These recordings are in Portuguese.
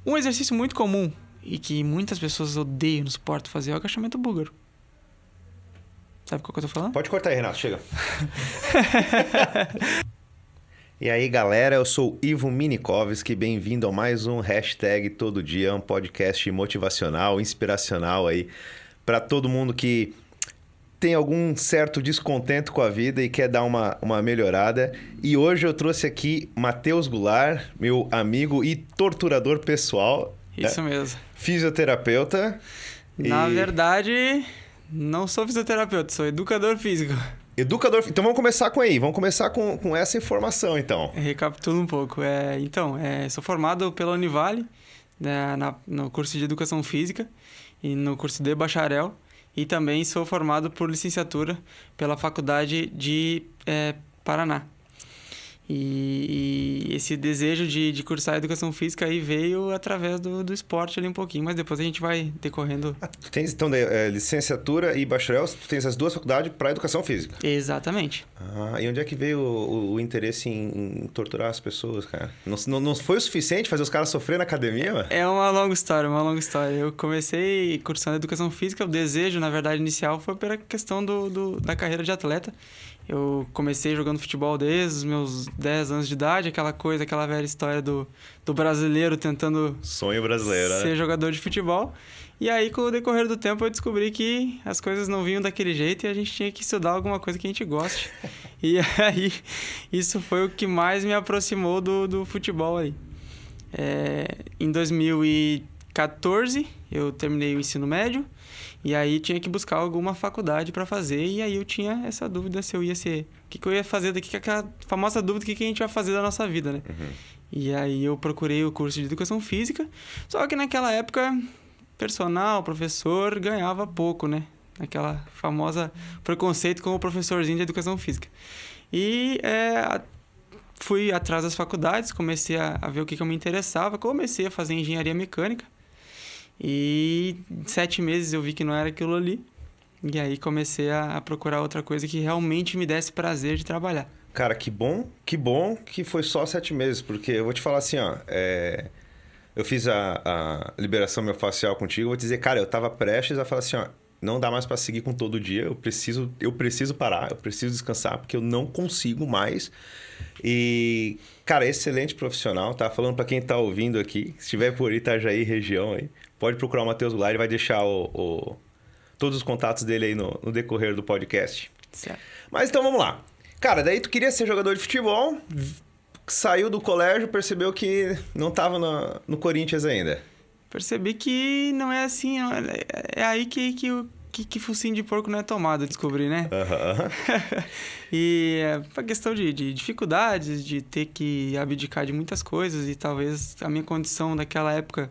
Um exercício muito comum e que muitas pessoas odeiam, não suportam fazer é o agachamento búlgaro. Sabe qual que eu tô falando? Pode cortar aí, Renato, chega. E aí, galera, eu sou o Ivo Minikovski, bem-vindo a mais um Hashtag Todo Dia, um podcast motivacional, inspiracional aí para todo mundo que tem algum certo descontento com a vida e quer dar uma melhorada. E hoje eu trouxe aqui Matheus Goulart, meu amigo e torturador pessoal. Isso mesmo. Fisioterapeuta. Na verdade, não sou fisioterapeuta, sou educador físico. Educador. Então vamos começar com aí. Vamos começar com essa informação, então. Recapitulo um pouco. Sou formado pela Univale, no curso de Educação Física e no curso de bacharel. E também sou formado por licenciatura pela Faculdade de Paraná. E esse desejo de cursar Educação Física aí veio através do esporte ali um pouquinho, mas depois a gente vai decorrendo. Tu tens, então, licenciatura e bacharel, tu tens as duas faculdades para Educação Física. Exatamente. E onde é que veio o interesse em torturar as pessoas, cara? Não foi o suficiente fazer os caras sofrer na academia, mano? É uma longa história. Eu comecei cursando Educação Física, o desejo, na verdade, inicial foi pela questão da carreira de atleta. Eu comecei jogando futebol desde os meus 10 anos de idade, aquela velha história do brasileiro tentando... Sonho brasileiro, ser né? jogador de futebol. E aí, com o decorrer do tempo, eu descobri que as coisas não vinham daquele jeito e a gente tinha que estudar alguma coisa que a gente goste. E aí, isso foi o que mais me aproximou do futebol aí. Em 2014, eu terminei o ensino médio. E aí tinha que buscar alguma faculdade para fazer. E aí eu tinha essa dúvida se eu ia ser... O que eu ia fazer daqui, que é aquela famosa dúvida do que a gente vai fazer da nossa vida, né? Uhum. E aí eu procurei o curso de Educação Física. Só que naquela época, personal, professor, ganhava pouco, né? Aquela famosa preconceito com o professorzinho de Educação Física. E fui atrás das faculdades, comecei a ver o que eu me interessava. Comecei a fazer engenharia mecânica. E em 7 meses eu vi que não era aquilo ali. E aí comecei a procurar outra coisa que realmente me desse prazer de trabalhar. Cara, que bom que foi só 7 meses, porque eu vou te falar assim, ó, eu fiz a liberação miofascial contigo, vou te dizer, cara, eu tava prestes a falar assim, ó, não dá mais pra seguir com todo dia, eu preciso parar, eu preciso descansar, porque eu não consigo mais. E, cara, excelente profissional, tá? Falando pra quem tá ouvindo aqui, se estiver por Itajaí, região aí, pode procurar o Matheus Goulart, ele vai deixar todos os contatos dele aí no decorrer do podcast. Certo. Mas então vamos lá. Cara, daí tu queria ser jogador de futebol, saiu do colégio, percebeu que não tava no Corinthians ainda. Percebi que não é assim, não. É aí que focinho de porco não é tomado, eu descobri, né? Uhum. E a questão de dificuldades, de ter que abdicar de muitas coisas, e talvez a minha condição daquela época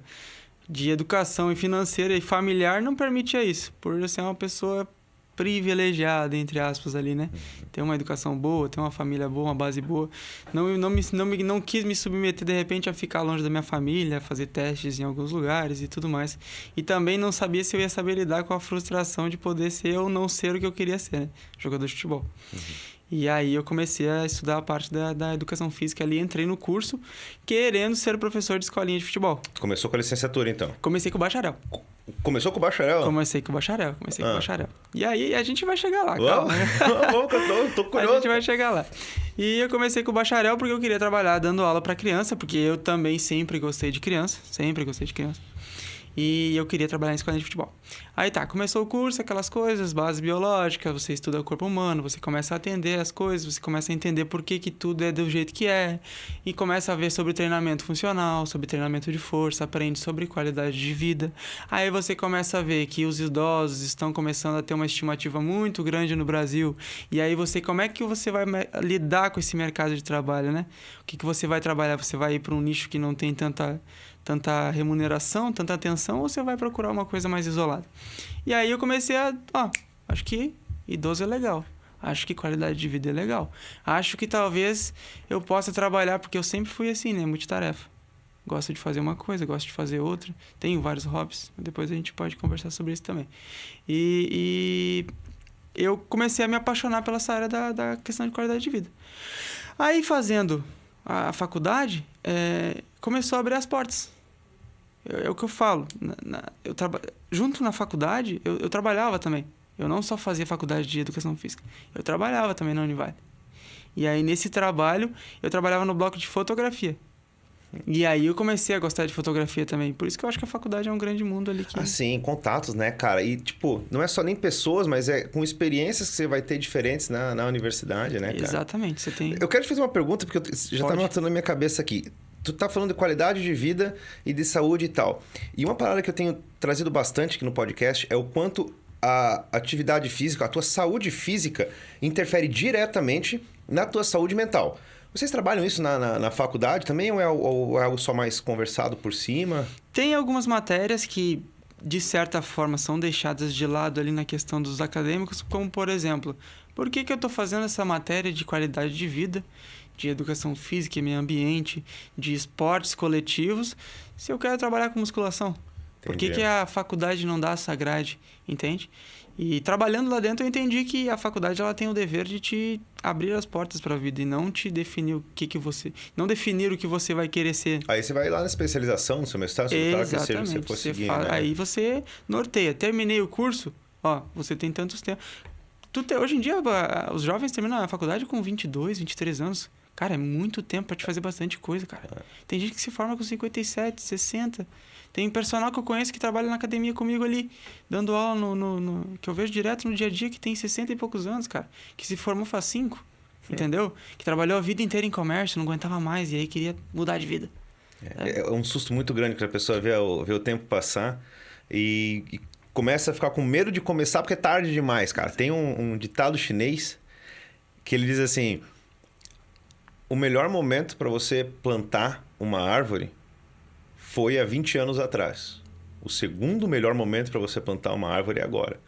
de educação e financeira e familiar não permitia isso, por eu ser uma pessoa privilegiada, entre aspas, ali, né? Ter uma educação boa, ter uma família boa, uma base boa. Não quis me submeter, de repente, a ficar longe da minha família, fazer testes em alguns lugares e tudo mais. E também não sabia se eu ia saber lidar com a frustração de poder ser ou não ser o que eu queria ser, né? Jogador de futebol. Uhum. E aí eu comecei a estudar a parte da educação física ali, entrei no curso, querendo ser professor de escolinha de futebol. Começou com a licenciatura, então? Comecei com o bacharel. Começou com o bacharel? Comecei com o bacharel. E aí a gente vai chegar lá, calma. Tô curioso. A gente vai chegar lá. E eu comecei com o bacharel porque eu queria trabalhar dando aula para criança, porque eu também sempre gostei de criança. E eu queria trabalhar em escolinha de futebol. Aí tá, começou o curso, aquelas coisas, base biológica, você estuda o corpo humano, você começa a atender as coisas, você começa a entender por que tudo é do jeito que é, e começa a ver sobre treinamento funcional, sobre treinamento de força, aprende sobre qualidade de vida. Aí você começa a ver que os idosos estão começando a ter uma estimativa muito grande no Brasil, e aí como é que você vai lidar com esse mercado de trabalho, né? O que você vai trabalhar? Você vai ir para um nicho que não tem tanta remuneração, tanta atenção, ou você vai procurar uma coisa mais isolada? E aí eu comecei acho que idoso é legal. Acho que qualidade de vida é legal. Acho que talvez eu possa trabalhar, porque eu sempre fui assim, né? Multitarefa. Gosto de fazer uma coisa, gosto de fazer outra. Tenho vários hobbies. Depois a gente pode conversar sobre isso também. E eu comecei a me apaixonar pela essa área da questão de qualidade de vida. Aí, fazendo a faculdade, começou a abrir as portas. É o que eu falo. Junto na faculdade, eu trabalhava também. Eu não só fazia faculdade de educação física. Eu trabalhava também na Univale. E aí, nesse trabalho, eu trabalhava no bloco de fotografia. E aí eu comecei a gostar de fotografia também. Por isso que eu acho que a faculdade é um grande mundo ali. Ah, sim, contatos, né, cara? E, tipo, não é só nem pessoas, mas é com experiências que você vai ter diferentes na universidade, né, cara? Exatamente, você tem... Eu quero te fazer uma pergunta, porque já tá matando na minha cabeça aqui. Tu tá falando de qualidade de vida e de saúde e tal. E uma parada que eu tenho trazido bastante aqui no podcast é o quanto a atividade física, a tua saúde física, interfere diretamente na tua saúde mental. Vocês trabalham isso na faculdade também ou é algo só mais conversado por cima? Tem algumas matérias que, de certa forma, são deixadas de lado ali na questão dos acadêmicos, como, por exemplo, por que eu estou fazendo essa matéria de qualidade de vida, de educação física e meio ambiente, de esportes coletivos, se eu quero trabalhar com musculação? Por que a faculdade não dá essa grade, entende? E trabalhando lá dentro eu entendi que a faculdade ela tem o dever de te abrir as portas para a vida e não te definir o que você... Não definir o que você vai querer ser. Aí você vai lá na especialização, no seu mestrado, Exatamente. que seja, você for seguir, né? Aí você norteia. Terminei o curso, ó, você tem tantos tempos. Hoje em dia, os jovens terminam a faculdade com 22, 23 anos. Cara, é muito tempo para te fazer bastante coisa, cara. Tem gente que se forma com 57, 60... Tem personal que eu conheço que trabalha na academia comigo ali, dando aula que eu vejo direto no dia a dia, que tem 60 e poucos anos, cara. Que se formou faz 5, entendeu? Que trabalhou a vida inteira em comércio, não aguentava mais e aí queria mudar de vida. É um susto muito grande que a pessoa vê o tempo passar e começa a ficar com medo de começar porque é tarde demais, cara. Tem um ditado chinês que ele diz assim: o melhor momento para você plantar uma árvore foi há 20 anos atrás. O segundo melhor momento para você plantar uma árvore é agora.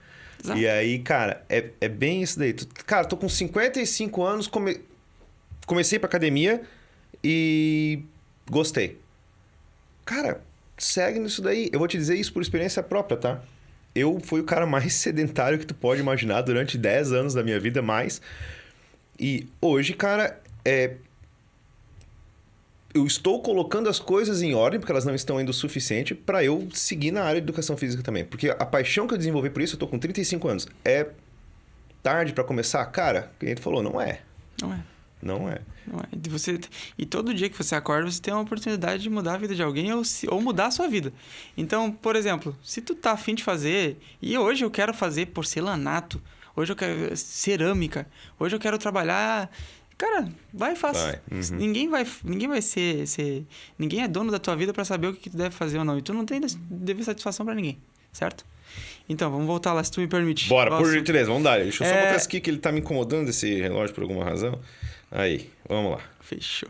Exato. E aí, cara, é bem isso daí. Cara, tô com 55 anos, comecei pra academia e gostei. Cara, segue nisso daí. Eu vou te dizer isso por experiência própria, tá? Eu fui o cara mais sedentário que tu pode imaginar durante 10 anos da minha vida, mais. E hoje, cara, eu estou colocando as coisas em ordem, porque elas não estão indo o suficiente para eu seguir na área de educação física também. Porque a paixão que eu desenvolvi por isso, eu tô com 35 anos. É tarde para começar? Cara, o cliente falou, não é. Não é. Não é. Não é. E todo dia que você acorda, você tem uma oportunidade de mudar a vida de alguém ou mudar a sua vida. Então, por exemplo, se tu tá afim de fazer, e hoje eu quero fazer porcelanato, hoje eu quero cerâmica, hoje eu quero trabalhar... Cara, vai e faça. Uhum. Ninguém vai ser... Ninguém é dono da tua vida para saber o que tu deve fazer ou não. E tu não tem dever satisfação para ninguém, certo? Então, vamos voltar lá, se tu me permite. Bora, por gentileza, vamos dar. Deixa eu só botar isso aqui, que ele tá me incomodando, esse relógio, por alguma razão. Aí, vamos lá. Fechou.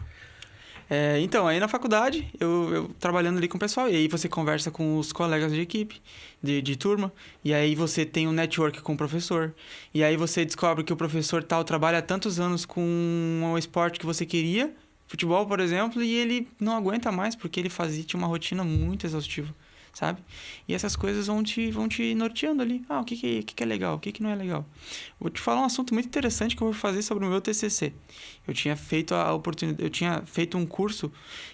Então, aí na faculdade, eu trabalhando ali com o pessoal, e aí você conversa com os colegas de equipe, de turma, e aí você tem um network com o professor, e aí você descobre que o professor tal trabalha há tantos anos com um esporte que você queria, futebol, por exemplo, e ele não aguenta mais porque ele tinha uma rotina muito exaustiva, sabe? E essas coisas vão te norteando ali. O que é legal, o que não é legal. Vou te falar um assunto muito interessante que eu vou fazer sobre o meu TCC. Eu tinha feito um curso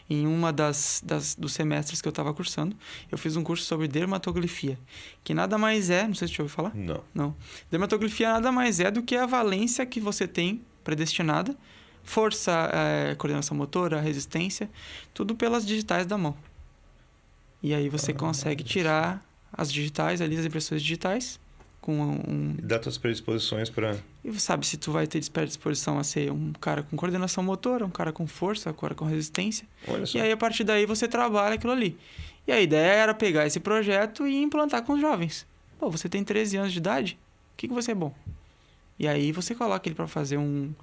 em uma dos semestres que eu estava cursando. Eu fiz um curso sobre dermatoglifia, que nada mais é... Não sei se você já ouviu falar. Não. Dermatoglifia nada mais é do que a valência que você tem predestinada, força, coordenação motora, resistência, tudo pelas digitais da mão. E aí você consegue tirar as digitais ali, as impressões digitais, com E dá tuas predisposições para... E sabe se tu vai ter predisposição a ser um cara com coordenação motora, um cara com força, um cara com resistência. Olha só. E aí, a partir daí, você trabalha aquilo ali. E a ideia era pegar esse projeto e implantar com os jovens. Pô, você tem 13 anos de idade? O que você é bom? E aí, você coloca ele para fazer um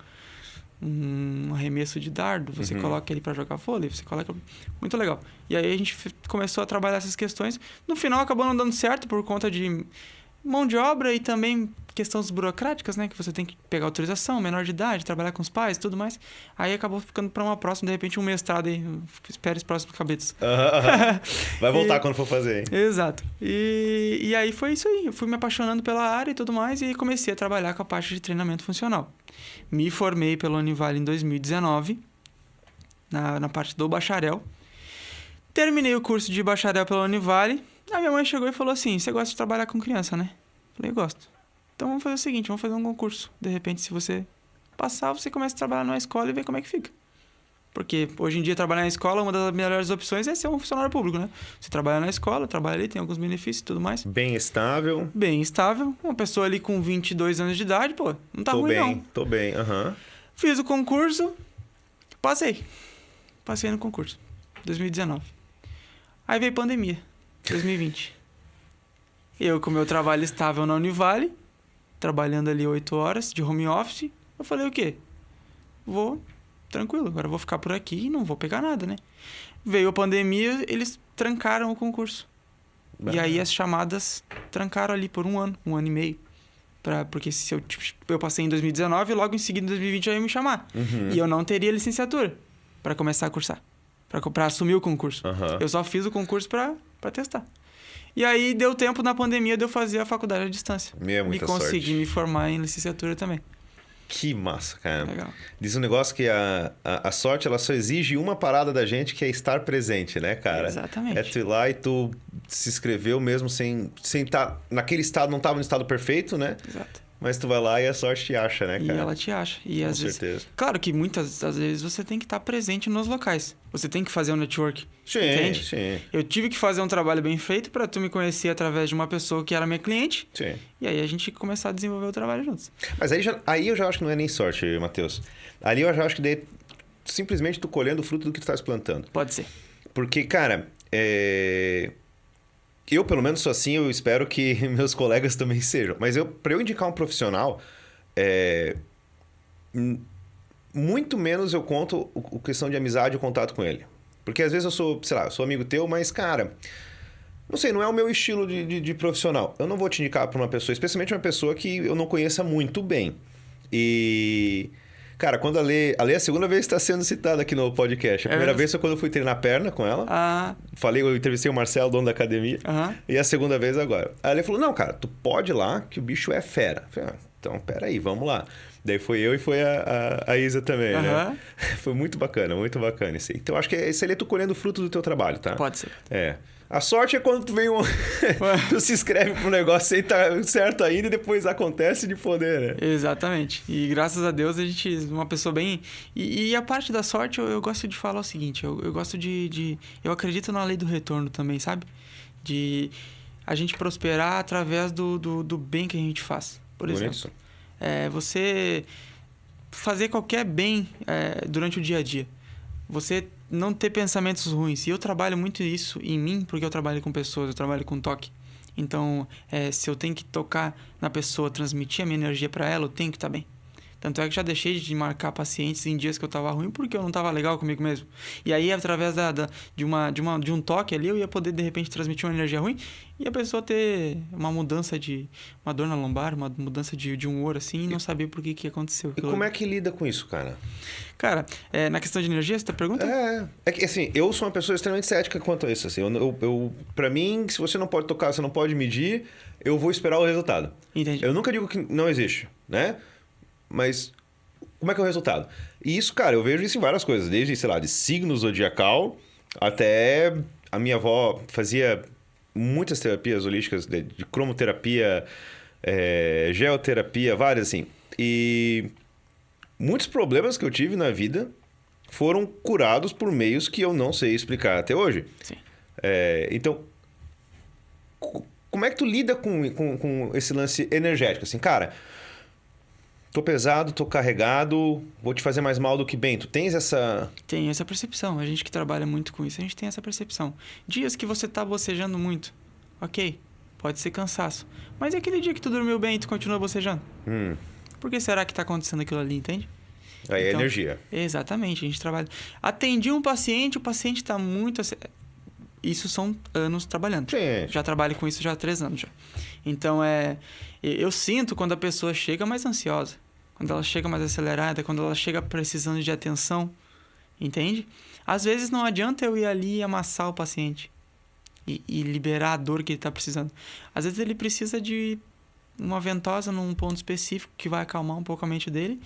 arremesso de dardo, você coloca ele para jogar vôlei, você coloca... Muito legal. E aí a gente começou a trabalhar essas questões. No final acabou não dando certo por conta de mão de obra e também questões burocráticas, né? Que você tem que pegar autorização, menor de idade, trabalhar com os pais e tudo mais. Aí acabou ficando para uma próxima, de repente um mestrado aí. Espere os próximos cabeças. Vai voltar quando for fazer, hein? Exato. E aí foi isso aí. Eu fui me apaixonando pela área e tudo mais e comecei a trabalhar com a parte de treinamento funcional. Me formei pela Univale em 2019, na parte do bacharel. Terminei o curso de bacharel pela Univale. A minha mãe chegou e falou assim, você gosta de trabalhar com criança, né? Falei, gosto. Então vamos fazer o seguinte, vamos fazer um concurso. De repente, se você passar, você começa a trabalhar numa escola e vê como é que fica. Porque hoje em dia trabalhar na escola, uma das melhores opções é ser um funcionário público, né? Você trabalha na escola, trabalha ali, tem alguns benefícios e tudo mais. Bem estável. Bem estável. Uma pessoa ali com 22 anos de idade, pô, não tá ruim não. Tô bem, aham. Fiz o concurso, passei. Passei no concurso, 2019. Aí veio pandemia, 2020. Eu com o meu trabalho estável na Univale, trabalhando ali 8 horas de home office, eu falei o quê? Vou... tranquilo, agora eu vou ficar por aqui e não vou pegar nada, né? Veio a pandemia, eles trancaram o concurso. E aí as chamadas trancaram ali por um ano e meio. Porque se eu passei em 2019, logo em seguida em 2020 já ia me chamar. E eu não teria licenciatura para começar a cursar. Para assumir o concurso. Eu só fiz o concurso para testar. E aí deu tempo na pandemia de eu fazer a faculdade à distância. Muita e consegui sorte. me formar em licenciatura também. Que massa, cara. Legal. Diz um negócio que a sorte, ela só exige uma parada da gente, que é estar presente, né, cara? Exatamente. É tu ir lá e tu se inscreveu mesmo sem estar... Naquele estado, não estava no estado perfeito, né? Exato. Mas tu vai lá e a sorte te acha, né, cara? E ela te acha. E Com às certeza. vezes... Claro que muitas das vezes você tem que estar presente nos locais. Você tem que fazer um network. Sim, entende? sim. Eu tive que fazer um trabalho bem feito para tu me conhecer através de uma pessoa que era minha cliente. Sim. E aí a gente começar a desenvolver o trabalho juntos. Mas aí eu já acho que não é nem sorte, Matheus. Ali eu já acho que daí simplesmente tu colhendo o fruto do que tu estás plantando. Pode ser. Porque, cara, eu pelo menos sou assim, eu espero que meus colegas também sejam. Mas para eu indicar um profissional, muito menos eu conto a questão de amizade e contato com ele. Porque às vezes eu sou, sei lá, eu sou amigo teu, mas, cara, não sei, não é o meu estilo de profissional. Eu não vou te indicar para uma pessoa, especialmente uma pessoa que eu não conheça muito bem. E, cara, quando a Lê é a segunda vez que está sendo citada aqui no podcast. A primeira vez foi quando eu fui treinar perna com ela. Eu entrevistei o Marcelo, dono da academia. E a segunda vez agora. Aí a Lê falou, não, cara, tu pode ir lá que o bicho é fera. Eu falei, então, peraí, vamos lá. Daí foi eu e foi a Isa também, né? Foi muito bacana isso aí. Então, acho que esse ali é tu colhendo o fruto do teu trabalho, tá? Pode ser. A sorte é quando tu vem tu se inscreve pro negócio e tá certo ainda e depois acontece de poder, né? Exatamente. E graças a Deus a gente uma pessoa bem... E a parte da sorte, eu gosto de falar o seguinte, eu gosto eu acredito na lei do retorno também, sabe? De a gente prosperar através do bem que a gente faz. Por exemplo, você fazer qualquer bem durante o dia a dia. Você não ter pensamentos ruins. E eu trabalho muito isso em mim, porque eu trabalho com pessoas, eu trabalho com toque. Então, se eu tenho que tocar na pessoa, transmitir a minha energia para ela, eu tenho que estar bem. Tanto é que já deixei de marcar pacientes em dias que eu estava ruim porque eu não estava legal comigo mesmo. E aí, através de um toque ali, eu ia poder, de repente, transmitir uma energia ruim e a pessoa ter uma mudança uma dor na lombar, uma mudança de humor, assim, e não saber por que aconteceu. E como é que lida com isso, cara? Cara, na questão de energia, você tá perguntando? É que, assim, eu sou uma pessoa extremamente cética quanto a isso, assim. Pra mim, se você não pode tocar, você não pode medir, eu vou esperar o resultado. Entendi. Eu nunca digo que não existe, né? Mas como é que é o resultado? E isso, cara, eu vejo isso em várias coisas. Desde, sei lá, de signo zodiacal até a minha avó fazia muitas terapias holísticas, de cromoterapia, geoterapia, várias assim. E muitos problemas que eu tive na vida foram curados por meios que eu não sei explicar até hoje. Sim. Então, como é que tu lida com esse lance energético? Assim, cara... Tô pesado, tô carregado, vou te fazer mais mal do que bem. Tu tens essa... Tem essa percepção. A gente que trabalha muito com isso, a gente tem essa percepção. Dias que você tá bocejando muito, ok, pode ser cansaço. Mas é aquele dia que tu dormiu bem e tu continua bocejando. Por que será que tá acontecendo aquilo ali, entende? Aí é energia. Exatamente, a gente trabalha... Atendi um paciente, o paciente tá muito... Isso são anos trabalhando. Sim. Já trabalho com isso já há 3 anos já. Então, eu sinto quando a pessoa chega mais ansiosa, quando ela chega mais acelerada, quando ela chega precisando de atenção, entende? Às vezes não adianta eu ir ali e amassar o paciente e liberar a dor que ele está precisando. Às vezes ele precisa de uma ventosa num ponto específico que vai acalmar um pouco a mente dele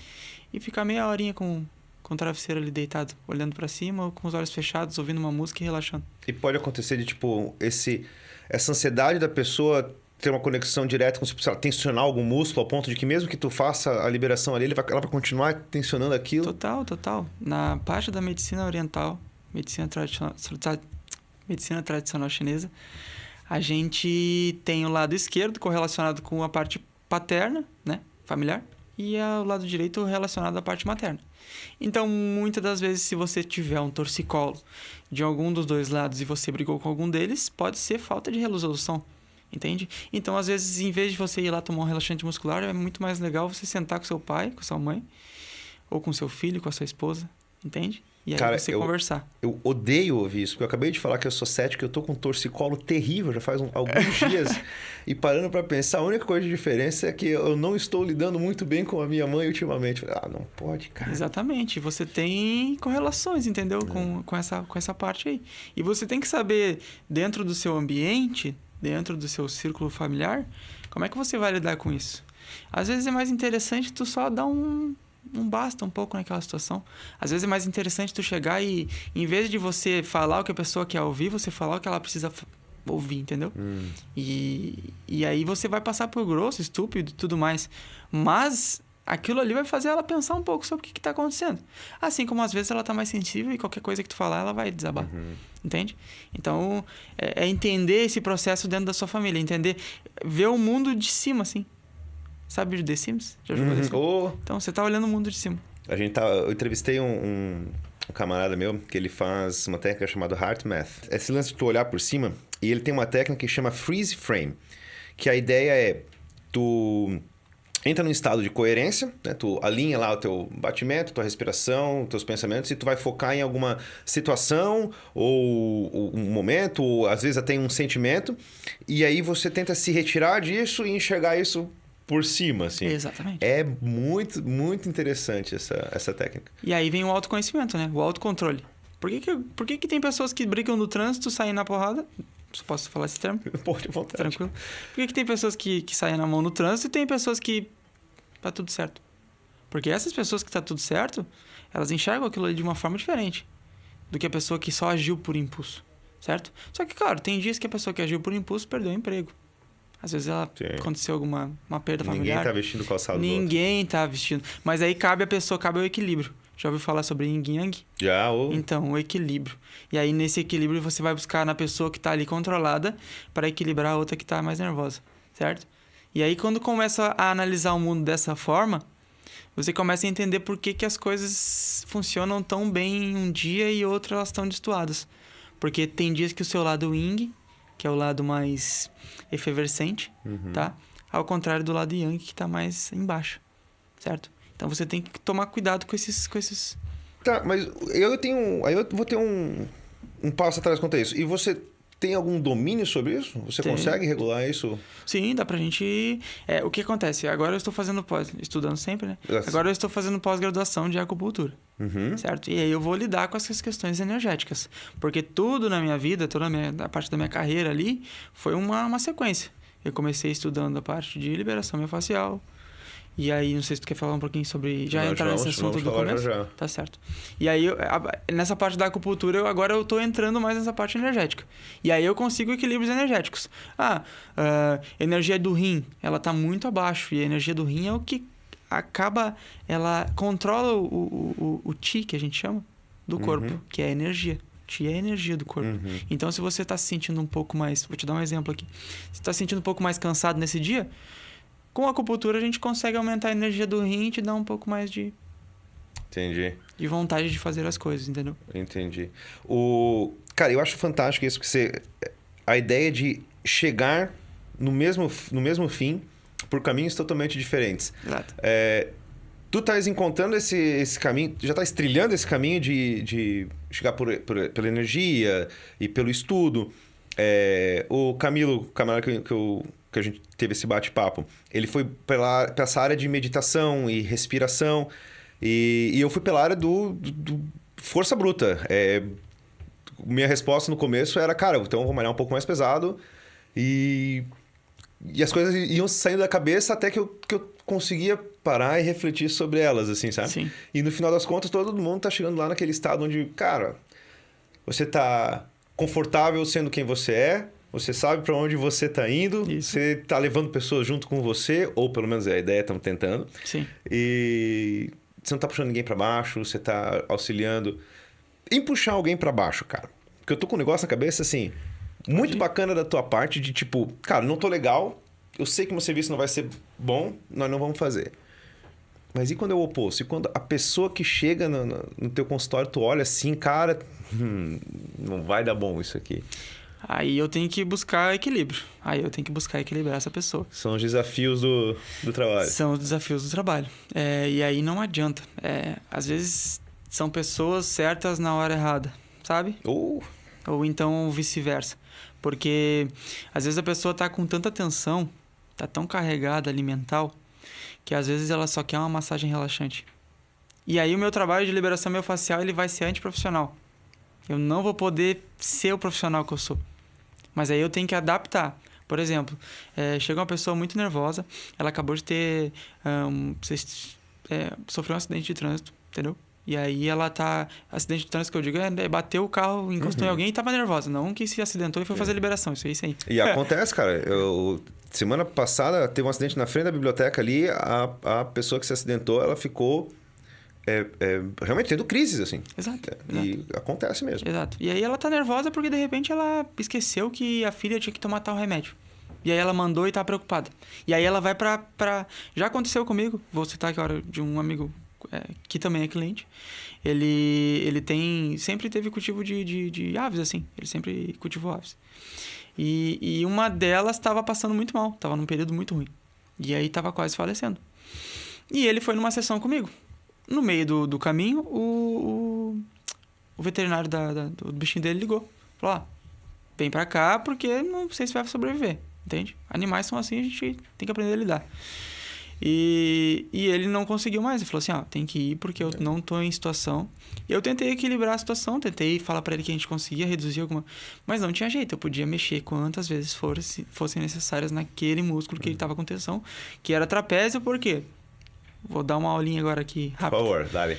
e ficar meia horinha com com o travesseiro ali deitado, olhando para cima ou com os olhos fechados, ouvindo uma música e relaxando. E pode acontecer de, tipo, essa ansiedade da pessoa ter uma conexão direta com, sei lá, tensionar algum músculo ao ponto de que mesmo que tu faça a liberação ali, ela vai continuar tensionando aquilo? Total. Na parte da medicina oriental, medicina tradicional chinesa, a gente tem o lado esquerdo correlacionado com a parte paterna, né, familiar, e o lado direito relacionado à parte materna. Então, muitas das vezes, se você tiver um torcicolo de algum dos dois lados e você brigou com algum deles, pode ser falta de resolução, entende? Então, às vezes, em vez de você ir lá tomar um relaxante muscular, é muito mais legal você sentar com seu pai, com sua mãe, ou com seu filho, com a sua esposa, entende? E aí Cara, você conversar. Eu odeio ouvir isso, porque eu acabei de falar que eu sou cético, eu tô com um torcicolo terrível já faz alguns dias. E parando pra pensar, a única coisa de diferença é que eu não estou lidando muito bem com a minha mãe ultimamente. Não pode, cara. Exatamente. Você tem correlações, entendeu? Com essa parte aí. E você tem que saber, dentro do seu ambiente, dentro do seu círculo familiar, como é que você vai lidar com isso. Às vezes é mais interessante tu só dar um basta um pouco naquela situação. Às vezes é mais interessante tu chegar e, em vez de você falar o que a pessoa quer ouvir, você falar o que ela precisa ouvir, entendeu? E aí você vai passar por grosso, estúpido e tudo mais. Mas aquilo ali vai fazer ela pensar um pouco sobre o que está acontecendo. Assim como às vezes ela está mais sensível e qualquer coisa que tu falar, ela vai desabar. Entende? Então, é entender esse processo dentro da sua família. Entender, ver o mundo de cima, assim. Sabe o The Sims? Já jogou The Sims? Então, você tá olhando o mundo de cima. Eu entrevistei um camarada meu que ele faz uma técnica chamada Heart Math. Esse lance de tu olhar por cima, e ele tem uma técnica que chama Freeze Frame, que a ideia é tu entra num estado de coerência, né? Tu alinha lá o teu batimento, tua respiração, teus pensamentos, e tu vai focar em alguma situação ou um momento, ou às vezes até um sentimento, e aí você tenta se retirar disso e enxergar isso por cima, assim. Exatamente. É muito, muito interessante essa técnica. E aí vem o autoconhecimento, né? O autocontrole. Por que tem pessoas que brigam no trânsito, saem na porrada? Posso falar esse termo? Pode, vontade. Tranquilo. Por que tem pessoas que saem na mão no trânsito e tem pessoas que tá tudo certo? Porque essas pessoas que tá tudo certo, elas enxergam aquilo ali de uma forma diferente do que a pessoa que só agiu por impulso, certo? Só que, claro, tem dias que a pessoa que agiu por impulso perdeu o emprego. Às vezes aconteceu alguma perda familiar. Ninguém tá vestindo calçado do outro. Ninguém tá vestindo. Mas aí cabe ao equilíbrio. Já ouviu falar sobre Yin Yang? Já, Então, o equilíbrio. E aí, nesse equilíbrio, você vai buscar na pessoa que tá ali controlada para equilibrar a outra que tá mais nervosa, certo? E aí, quando começa a analisar o mundo dessa forma, você começa a entender por que as coisas funcionam tão bem em um dia e outro elas estão destoadas. Porque tem dias que o seu lado Yin, que é o lado mais efervescente, tá? Ao contrário do lado Yang, que tá mais embaixo, certo? Então você tem que tomar cuidado com esses... Tá, mas aí eu vou ter um passo atrás quanto a isso. E você tem algum domínio sobre isso? Você consegue regular isso? Sim, dá pra gente... o que acontece? Agora eu estou fazendo estudando sempre, né? Agora eu estou fazendo pós-graduação de acupuntura, certo? E aí eu vou lidar com essas questões energéticas. Porque tudo na minha vida, a parte da minha carreira ali, foi uma sequência. Eu comecei estudando a parte de liberação miofascial. E aí, não sei se tu quer falar um pouquinho sobre... Já entrar nesse assunto do começo? Já. Tá certo. E aí, nessa parte da acupuntura, agora eu tô entrando mais nessa parte energética. E aí eu consigo equilíbrios energéticos. Energia do rim, ela tá muito abaixo. E a energia do rim é o que acaba... Ela controla o Qi, que a gente chama, do corpo, que é a energia. Qi é a energia do corpo. Então, se você tá se sentindo um pouco mais... Vou te dar um exemplo aqui. Se tá se sentindo um pouco mais cansado nesse dia... Com a acupuntura, a gente consegue aumentar a energia do rim e te dar um pouco mais de... Entendi. De vontade de fazer as coisas, entendeu? Entendi. Cara, eu acho fantástico isso, porque a ideia de chegar no mesmo fim por caminhos totalmente diferentes. Exato. Tu estás encontrando esse caminho, já estás trilhando esse caminho de chegar pela energia e pelo estudo. O Camilo, o camarada que a gente teve esse bate-papo, ele foi pela essa área de meditação e respiração, e eu fui pela área do força bruta. Minha resposta no começo era, cara, então eu vou malhar um pouco mais pesado e E as coisas iam saindo da cabeça até que eu conseguia parar e refletir sobre elas, assim, sabe? Sim. E no final das contas, todo mundo tá chegando lá naquele estado onde, cara, você tá confortável sendo quem você é, você sabe para onde você tá indo, Isso. você tá levando pessoas junto com você, ou pelo menos é a ideia, estamos tentando. Sim. E você não tá puxando ninguém para baixo, você tá auxiliando em puxar alguém para baixo, cara. Porque eu tô com um negócio na cabeça, assim, muito bacana da tua parte de tipo, cara, não tô legal, eu sei que meu serviço não vai ser bom, nós não vamos fazer. Mas e quando é o oposto? E quando a pessoa que chega no teu consultório, tu olha assim, cara, não vai dar bom isso aqui. Aí eu tenho que buscar equilíbrio. Aí eu tenho que buscar equilibrar essa pessoa. São os desafios do trabalho. São os desafios do trabalho. E aí não adianta. Às vezes são pessoas certas na hora errada, sabe? Ou então vice-versa. Porque às vezes a pessoa tá com tanta tensão, tá tão carregada ali mental, que às vezes ela só quer uma massagem relaxante. E aí o meu trabalho de liberação miofascial ele vai ser antiprofissional. Eu não vou poder ser o profissional que eu sou. Mas aí eu tenho que adaptar. Por exemplo, chega uma pessoa muito nervosa, ela acabou de ter... sofreu um acidente de trânsito, entendeu? E aí ela tá... Acidente de trânsito que eu digo bateu o carro, encostou em alguém e tava nervosa. Não que se acidentou e foi fazer a liberação. Isso aí. E acontece, cara. Semana passada teve um acidente na frente da biblioteca ali. A pessoa que se acidentou, ela ficou... realmente tendo crises, assim. Exato. E acontece mesmo. Exato. E aí ela tá nervosa porque, de repente, ela esqueceu que a filha tinha que tomar tal remédio. E aí ela mandou e tá preocupada. E aí ela vai pra... Já aconteceu comigo. Vou citar aqui a hora de um amigo que também é cliente. Ele sempre teve cultivo de aves, assim. Ele sempre cultivou aves. E uma delas estava passando muito mal. Tava num período muito ruim. E aí tava quase falecendo. E ele foi numa sessão comigo. No meio do caminho, o veterinário do bichinho dele ligou. Falou, vem pra cá porque não sei se vai sobreviver, entende? Animais são assim, a gente tem que aprender a lidar. E ele não conseguiu mais. Ele falou assim, tem que ir porque eu não tô em situação. Eu tentei equilibrar a situação, tentei falar pra ele que a gente conseguia reduzir alguma... Mas não tinha jeito, eu podia mexer quantas vezes fossem necessárias naquele músculo que ele tava com tensão, que era trapézio, por quê? Vou dar uma aulinha agora aqui, rápido. Por favor, dale.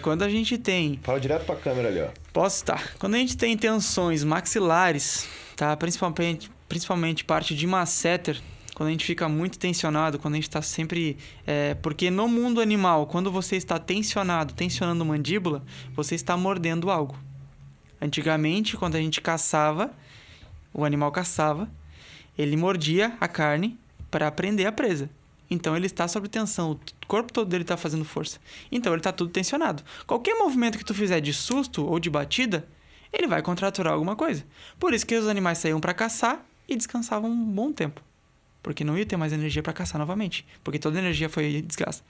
Quando a gente tem... Fala direto pra câmera ali, ó. Posso estar. Quando a gente tem tensões maxilares, tá? Principalmente parte de masseter, quando a gente fica muito tensionado, quando a gente está sempre... porque no mundo animal, quando você está tensionando mandíbula, você está mordendo algo. Antigamente, quando a gente caçava, o animal caçava, ele mordia a carne para prender a presa. Então, ele está sob tensão. O corpo todo dele está fazendo força. Então, ele está tudo tensionado. Qualquer movimento que tu fizer de susto ou de batida, ele vai contraturar alguma coisa. Por isso que os animais saíam para caçar e descansavam um bom tempo. Porque não ia ter mais energia para caçar novamente. Porque toda a energia foi desgasta.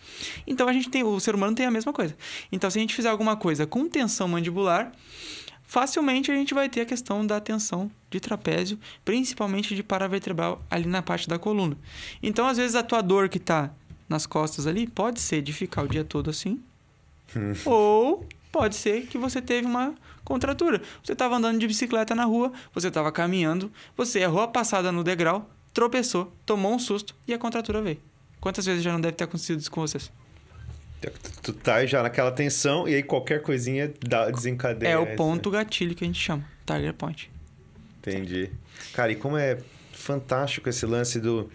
Então, o ser humano tem a mesma coisa. Então, se a gente fizer alguma coisa com tensão mandibular, facilmente a gente vai ter a questão da tensão de trapézio, principalmente de paravertebral ali na parte da coluna. Então, às vezes, a tua dor que está nas costas ali pode ser de ficar o dia todo assim, ou pode ser que você teve uma contratura. Você estava andando de bicicleta na rua, você estava caminhando, você errou a passada no degrau, tropeçou, tomou um susto e a contratura veio. Quantas vezes já não deve ter acontecido isso com vocês? Tu tá já naquela tensão e aí qualquer coisinha desencadeia. É o ponto gatilho que a gente chama, Target Point. Entendi. Cara, e como é fantástico esse lance do...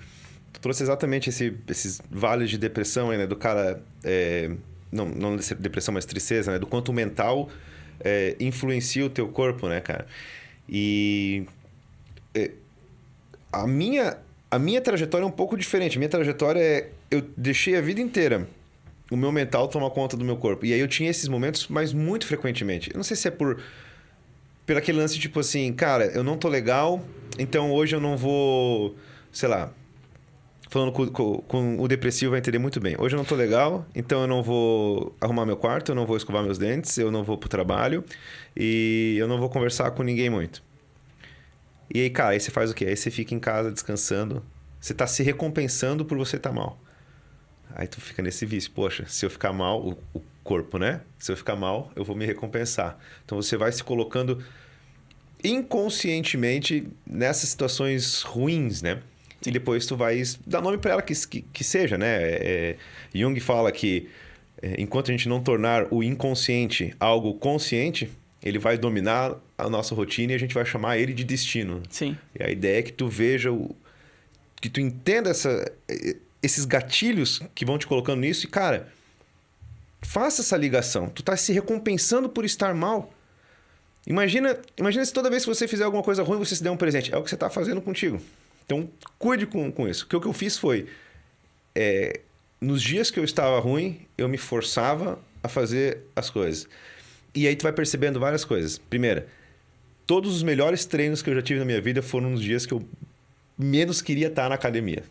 Tu trouxe exatamente esses vales de depressão aí, né? Do cara... Não depressão, mas tristeza, né? Do quanto o mental influencia o teu corpo, né, cara? E... A minha trajetória é um pouco diferente. A minha trajetória é... Eu deixei a vida inteira o meu mental tomar conta do meu corpo. E aí eu tinha esses momentos, mas muito frequentemente. Eu não sei se é por aquele lance tipo assim, cara, eu não tô legal, então hoje eu não vou... Sei lá... Falando com o depressivo vai entender muito bem. Hoje eu não tô legal, então eu não vou arrumar meu quarto, eu não vou escovar meus dentes, eu não vou pro trabalho e eu não vou conversar com ninguém muito. E aí, cara, aí você faz o quê? Aí você fica em casa descansando. Você tá se recompensando por você estar mal. Aí tu fica nesse vício. Poxa, se eu ficar mal, o corpo, né? Se eu ficar mal, eu vou me recompensar. Então você vai se colocando inconscientemente nessas situações ruins, né? e depois tu vai dar nome para ela que seja, né? Jung fala que enquanto a gente não tornar o inconsciente algo consciente, ele vai dominar a nossa rotina e a gente vai chamar ele de destino. Sim. E a ideia é que tu veja, que tu entenda esses gatilhos que vão te colocando nisso e, cara, faça essa ligação. Tu tá se recompensando por estar mal. Imagina se toda vez que você fizer alguma coisa ruim, você se der um presente. É o que você tá fazendo contigo. Então, cuide com isso. O que eu fiz foi... nos dias que eu estava ruim, eu me forçava a fazer as coisas. E aí tu vai percebendo várias coisas. Primeira, todos os melhores treinos que eu já tive na minha vida foram nos dias que eu menos queria estar na academia.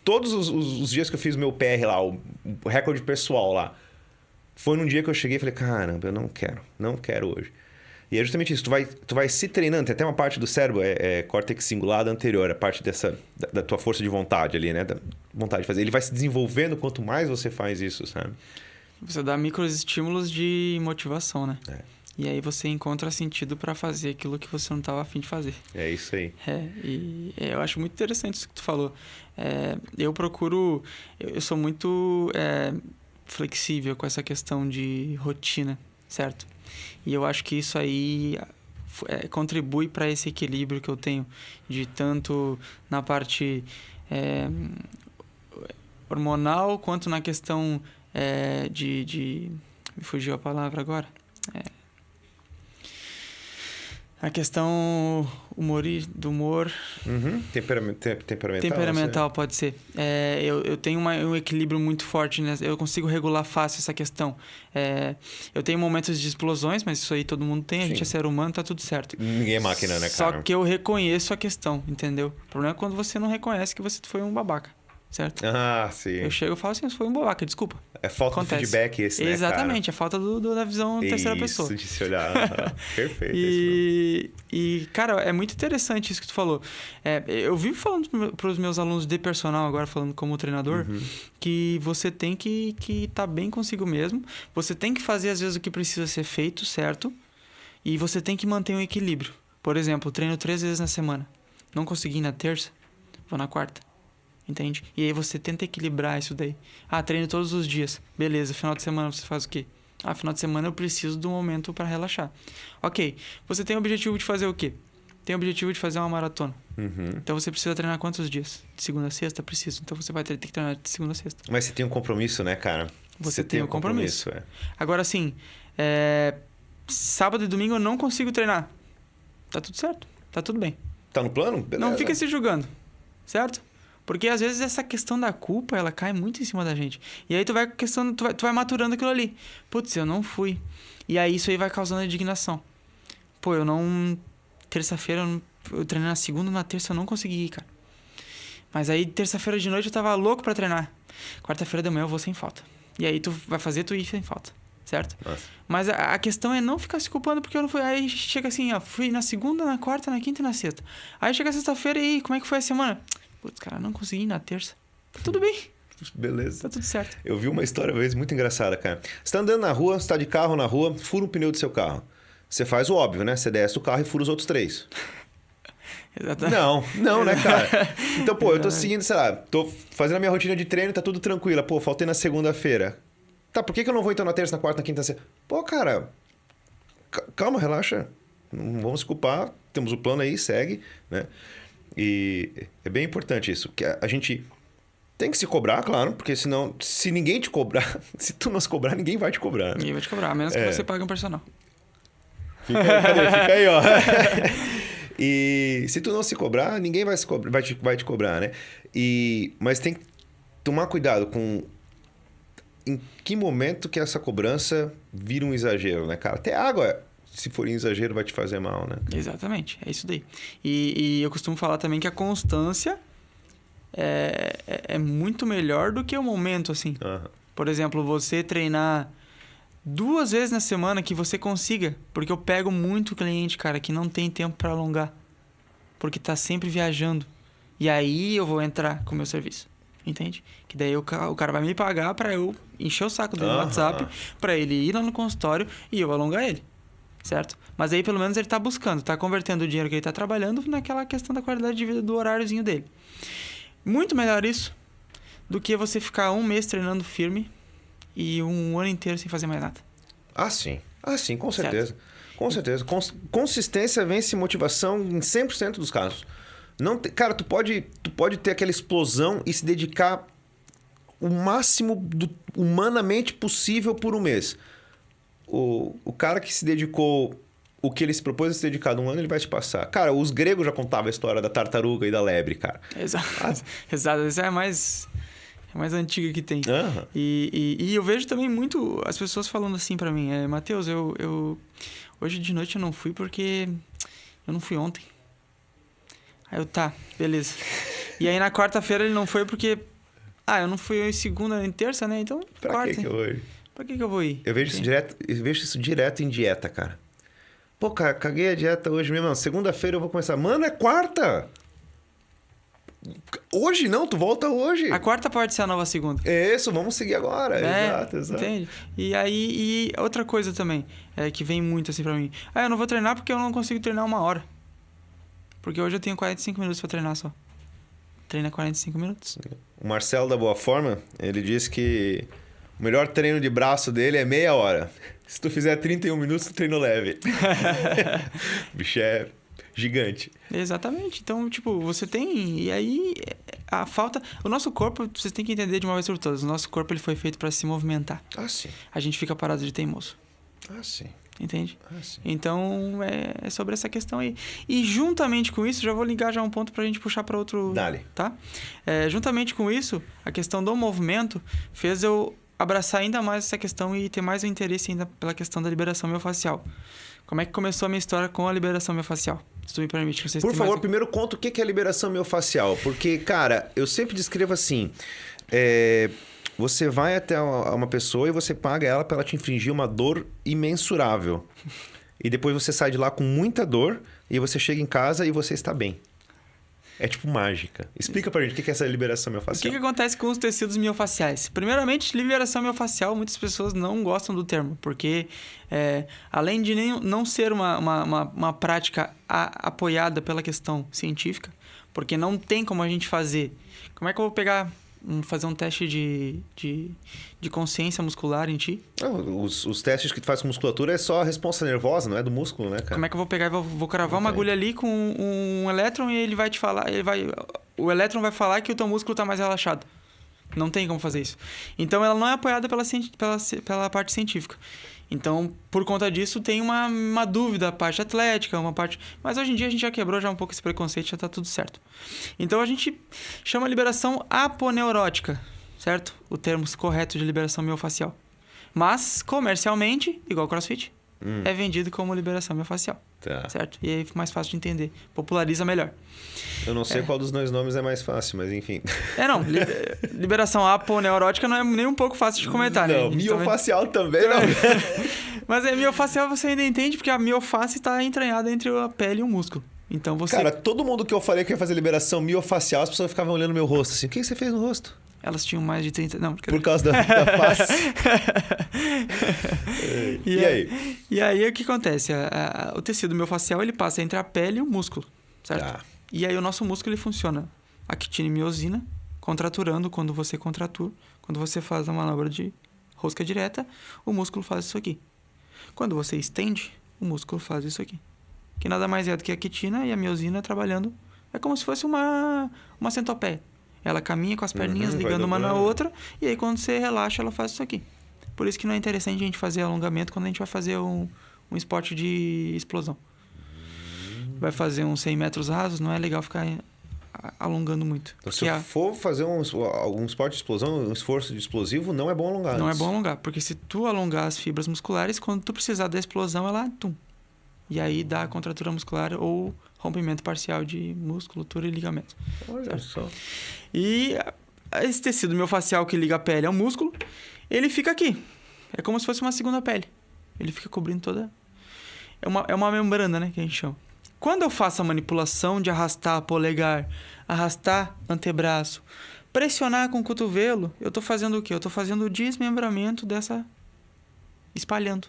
Todos os dias que eu fiz o meu PR lá, o recorde pessoal lá, foi num dia que eu cheguei e falei, caramba, eu não quero hoje. E é justamente isso, tu vai se treinando, tem até uma parte do cérebro, córtex cingulado anterior, a parte da tua força de vontade ali, né? Da vontade de fazer. Ele vai se desenvolvendo quanto mais você faz isso, sabe? Você dá microestímulos de motivação, né? E aí você encontra sentido para fazer aquilo que você não estava afim de fazer. É isso aí. Eu acho muito interessante isso que tu falou. Eu sou muito flexível com essa questão de rotina, certo? E eu acho que isso aí contribui para esse equilíbrio que eu tenho, de tanto na parte hormonal, quanto na questão me fugiu a palavra agora. A questão do humor... Uhum. Temperamental, pode ser. Eu tenho um equilíbrio muito forte, né? Eu consigo regular fácil essa questão. Eu tenho momentos de explosões, mas isso aí todo mundo tem. A gente é ser humano, tá tudo certo. Ninguém é máquina, né, cara? Só que eu reconheço a questão, entendeu? O problema é quando você não reconhece que você foi um babaca, certo? Ah, sim. Eu chego e falo assim, você foi um babaca, desculpa. É falta de feedback esse, né, exatamente, cara? é falta da visão terceira pessoa. Isso, de se olhar. Perfeito. E, cara, é muito interessante isso que tu falou. Eu vivo falando para os meus alunos de personal, agora falando como treinador, que você tem que estar bem consigo mesmo. Você tem que fazer, às vezes, o que precisa ser feito, certo? E você tem que manter um equilíbrio. Por exemplo, eu treino 3 vezes na semana. Não consegui na terça, vou na quarta. Entende? E aí você tenta equilibrar isso daí. Treino todos os dias. Beleza, final de semana você faz o quê? Final de semana eu preciso de um momento para relaxar. Ok, você tem o objetivo de fazer o quê? Tem o objetivo de fazer uma maratona. Então você precisa treinar quantos dias? De segunda a sexta? Preciso. Então você vai ter que treinar de segunda a sexta. Mas você tem um compromisso, né, cara? Você tem um compromisso. Agora, assim, sábado e domingo eu não consigo treinar. Tá tudo certo. Tá tudo bem. Tá no plano? Beleza. Não fica se julgando. Certo? Porque às vezes essa questão da culpa, ela cai muito em cima da gente. E aí tu vai maturando aquilo ali. Putz, eu não fui. E aí isso aí vai causando indignação. Pô, terça-feira eu treinei na segunda, na terça eu não consegui ir, cara. Mas aí terça-feira de noite eu tava louco pra treinar. Quarta-feira de manhã eu vou sem falta. E aí tu vai fazer tu ir sem falta. Certo? Nossa. Mas a questão é não ficar se culpando porque eu não fui. Aí chega assim, fui na segunda, na quarta, na quinta e na sexta. Aí chega sexta-feira e aí, como é que foi a semana? Putz, cara, não consegui ir na terça. Tá tudo bem. Beleza. Tá tudo certo. Eu vi uma história uma vez muito engraçada, cara. Você tá andando na rua, você tá de carro na rua, fura um pneu do seu carro. Você faz o óbvio, né? Você desce do carro e fura os outros 3. Exatamente. Não, né, cara? Então, pô, eu tô seguindo, sei lá, tô fazendo a minha rotina de treino, tá tudo tranquilo. Pô, faltei na segunda-feira. Tá, por que eu não vou então na terça, na quarta, na quinta, na sexta? Pô, cara, calma, relaxa. Não vamos se culpar. Temos o plano aí, segue, né? E é bem importante isso, que a gente tem que se cobrar, claro, porque senão, se ninguém te cobrar, se tu não se cobrar, ninguém vai te cobrar. Ninguém vai te cobrar, a menos que você pague um personal. Fica aí, ó. E se tu não se cobrar, ninguém vai te cobrar, né? Mas tem que tomar cuidado com em que momento que essa cobrança vira um exagero, né, cara? Até água, se for em exagero, vai te fazer mal, né? Exatamente, é isso daí. E eu costumo falar também que a constância é muito melhor do que o momento, assim. Por exemplo, você treinar 2 vezes na semana que você consiga. Porque eu pego muito cliente, cara, que não tem tempo para alongar. Porque tá sempre viajando. E aí eu vou entrar com o meu serviço. Entende? Que daí o cara vai me pagar para eu encher o saco dele no WhatsApp, para ele ir lá no consultório e eu alongar ele. Certo? Mas aí pelo menos ele tá buscando, tá convertendo o dinheiro que ele tá trabalhando naquela questão da qualidade de vida do horáriozinho dele. Muito melhor isso do que você ficar um mês treinando firme e um ano inteiro sem fazer mais nada. Ah, sim. Ah, sim, com certeza. Certo. Com certeza. Consistência vence motivação em 100% dos casos. Não te... Cara, tu pode ter aquela explosão e se dedicar o máximo humanamente possível por um mês. O cara que se dedicou o que ele se propôs a se dedicar um ano, ele vai te passar. Cara, os gregos já contavam a história da tartaruga e da lebre, cara. Exato. Exato. Essa é a mais antiga que tem. Uhum. E eu vejo também muito as pessoas falando assim pra mim. Matheus, eu hoje de noite eu não fui porque eu não fui ontem. Aí eu, tá, beleza. E aí na quarta-feira ele não foi porque... eu não fui segunda nem terça, né? Então, pra quarta. que eu vou ir? Pra que eu vou ir? Eu vejo isso direto em dieta, cara. Pô, cara, caguei a dieta hoje mesmo. Segunda-feira eu vou começar. Mano, é quarta! Hoje não, tu volta hoje. A quarta pode ser a nova segunda. É isso, vamos seguir agora. Exato. Entende? E outra coisa também, que vem muito assim pra mim. Eu não vou treinar porque eu não consigo treinar 1 hora. Porque hoje eu tenho 45 minutos pra treinar só. Treina 45 minutos. O Marcelo da Boa Forma, ele disse que o melhor treino de braço dele é meia hora. Se tu fizer 31 minutos, tu treino leve. O bicho é gigante. Exatamente. Então, tipo, você tem... E aí, a falta... O nosso corpo, vocês têm que entender de uma vez por todas. O nosso corpo ele foi feito pra se movimentar. Ah, sim. A gente fica parado de teimoso. Ah, sim. Entende? Ah, sim. Então, é sobre essa questão aí. E juntamente com isso, já vou ligar já um ponto pra gente puxar pra outro... Dale. Tá? Juntamente com isso, a questão do movimento fez eu abraçar ainda mais essa questão e ter mais um interesse ainda pela questão da liberação miofascial. Como é que começou a minha história com a liberação miofascial? Se tu me permite. Por favor, primeiro conta o que é a liberação miofascial. Porque, cara, eu sempre descrevo assim... Você vai até uma pessoa e você paga ela para ela te infligir uma dor imensurável. E depois você sai de lá com muita dor e você chega em casa e você está bem. É tipo mágica. Explica pra gente o que é essa liberação miofascial. O que acontece com os tecidos miofaciais? Primeiramente, liberação miofascial, muitas pessoas não gostam do termo, porque além de não ser uma prática apoiada pela questão científica, porque não tem como a gente fazer. Como é que eu vou fazer um teste de consciência muscular em ti? Os testes que tu faz com musculatura é só a resposta nervosa, não é do músculo, né, cara? Como é que eu vou pegar e vou cravar uma agulha ali com um elétron e ele vai te falar... O elétron vai falar que o teu músculo está mais relaxado. Não tem como fazer isso. Então, ela não é apoiada pela parte científica. Então, por conta disso, tem uma dúvida, a parte atlética, uma parte... Mas hoje em dia a gente já quebrou já um pouco esse preconceito, já está tudo certo. Então, a gente chama liberação aponeurótica, certo? O termo correto de liberação miofascial. Mas, comercialmente, igual CrossFit, é vendido como liberação miofascial. Tá. Certo? E aí é mais fácil de entender. Populariza melhor. Eu não sei qual dos dois nomes é mais fácil, mas enfim. Não. Liberação aponeurótica não é nem um pouco fácil de comentar, não, né? Miofacial também não. Mas miofacial você ainda entende, porque a mioface está entranhada entre a pele e o músculo. Então você... Cara, todo mundo que eu falei que ia fazer liberação miofacial, as pessoas ficavam olhando meu rosto assim. O que você fez no rosto? Elas tinham mais de 30... Não, por causa da face. E aí? E aí, o que acontece? O tecido miofascial, ele passa entre a pele e o músculo, certo? Tá. E aí, o nosso músculo, ele funciona. Actina e miosina, contraturando quando você contratura. Quando você faz a manobra de rosca direta, o músculo faz isso aqui. Quando você estende, o músculo faz isso aqui. Que nada mais é do que a actina e a miosina trabalhando. É como se fosse uma centopeia. Ela caminha com as perninhas ligando uma na outra, e aí quando você relaxa, ela faz isso aqui. Por isso que não é interessante a gente fazer alongamento quando a gente vai fazer um esporte de explosão. Vai fazer uns 100 metros rasos, não é legal ficar alongando muito. Então, se eu for fazer algum esporte de explosão, um esforço de explosivo, não é bom alongar. Não é bom alongar, porque se tu alongar as fibras musculares, quando tu precisar da explosão, ela... E aí dá a contratura muscular ou rompimento parcial de musculatura e ligamento. Olha só. E esse tecido miofascial que liga a pele ao músculo, ele fica aqui. É como se fosse uma segunda pele. Ele fica cobrindo toda... É uma membrana, né, que a gente chama. Quando eu faço a manipulação de arrastar polegar, arrastar antebraço, pressionar com o cotovelo, eu tô fazendo o quê? Eu tô fazendo o desmembramento dessa... espalhando.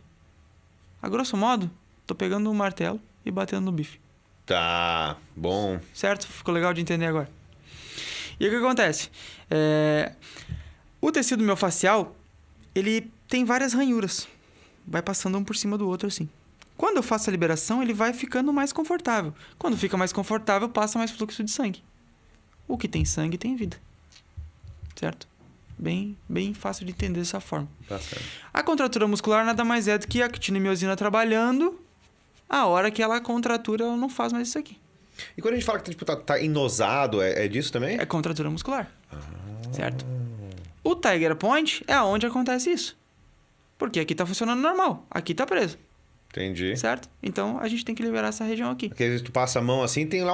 A grosso modo, tô pegando um martelo e batendo no bife. Tá, bom. Certo? Ficou legal de entender agora. E o que acontece? O tecido miofascial, ele tem várias ranhuras. Vai passando um por cima do outro assim. Quando eu faço a liberação, ele vai ficando mais confortável. Quando fica mais confortável, passa mais fluxo de sangue. O que tem sangue tem vida. Certo? Bem fácil de entender dessa forma. Tá certo. A contratura muscular nada mais é do que a actina e miosina trabalhando. A hora que ela contratura, ela não faz mais isso aqui. E quando a gente fala que tipo, tá enosado, é disso também? É contratura muscular. Certo? O Tiger Point é onde acontece isso. Porque aqui tá funcionando normal. Aqui tá preso. Entendi. Certo? Então, a gente tem que liberar essa região aqui. Porque às vezes tu passa a mão assim, tem lá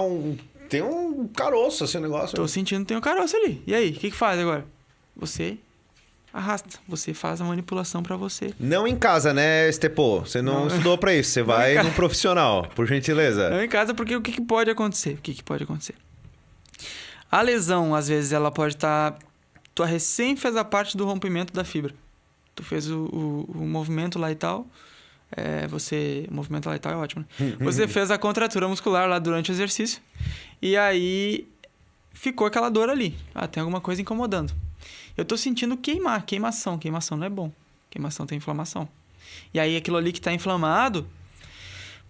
tem um caroço, assim, o negócio. Tô sentindo que tem um caroço ali. E aí, o que faz agora? Você arrasta. Você faz a manipulação pra você. Não em casa, né, Estepo? Você não estudou pra isso. Você vai num profissional, por gentileza. Não em casa, porque o que pode acontecer? O que pode acontecer? A lesão, às vezes, ela pode estar... Tu recém fez a parte do rompimento da fibra. Tu fez o movimento lá e tal. O movimento lá e tal é ótimo, né? Você fez a contratura muscular lá durante o exercício. E aí ficou aquela dor ali. Tem alguma coisa incomodando. Eu tô sentindo queimação. Queimação não é bom. Queimação tem inflamação. E aí aquilo ali que tá inflamado,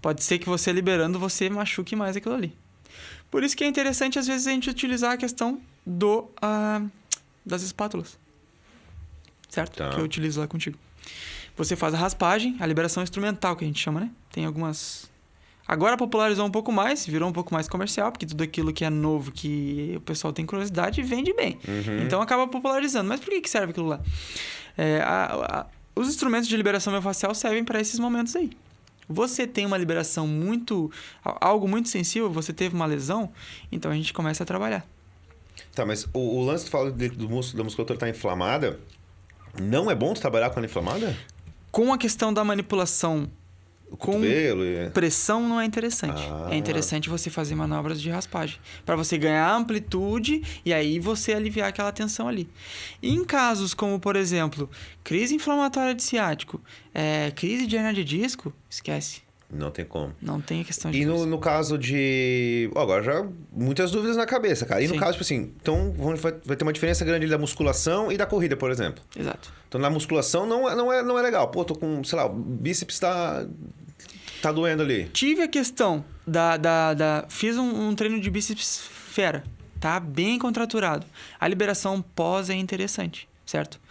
pode ser que você liberando, você machuque mais aquilo ali. Por isso que é interessante, às vezes, a gente utilizar a questão das espátulas. Certo? Tá. Que eu utilizo lá contigo. Você faz a raspagem, a liberação instrumental, que a gente chama, né? Tem algumas... Agora popularizou um pouco mais, virou um pouco mais comercial, porque tudo aquilo que é novo, que o pessoal tem curiosidade, vende bem. Então acaba popularizando. Mas por que serve aquilo lá? Os instrumentos de liberação miofascial servem para esses momentos aí. Você tem uma liberação algo muito sensível, você teve uma lesão, então a gente começa a trabalhar. Tá, mas o lance que tu fala da musculatura tá inflamada, não é bom tu trabalhar com ela inflamada? Com a questão da manipulação com pressão não é interessante. É interessante você fazer manobras de raspagem. Para você ganhar amplitude e aí você aliviar aquela tensão ali. Em casos como, por exemplo, crise inflamatória de ciático, crise de hernia de disco, esquece. Não tem como. Não tem a questão de... E no caso de... Agora já muitas dúvidas na cabeça, cara. E no caso, tipo assim, então vai ter uma diferença grande da musculação e da corrida, por exemplo. Exato. Então na musculação não é legal. Pô, tô com, sei lá, o bíceps tá doendo ali. Tive a questão fiz um treino de bíceps fera. Tá bem contraturado. A liberação pós é interessante, certo?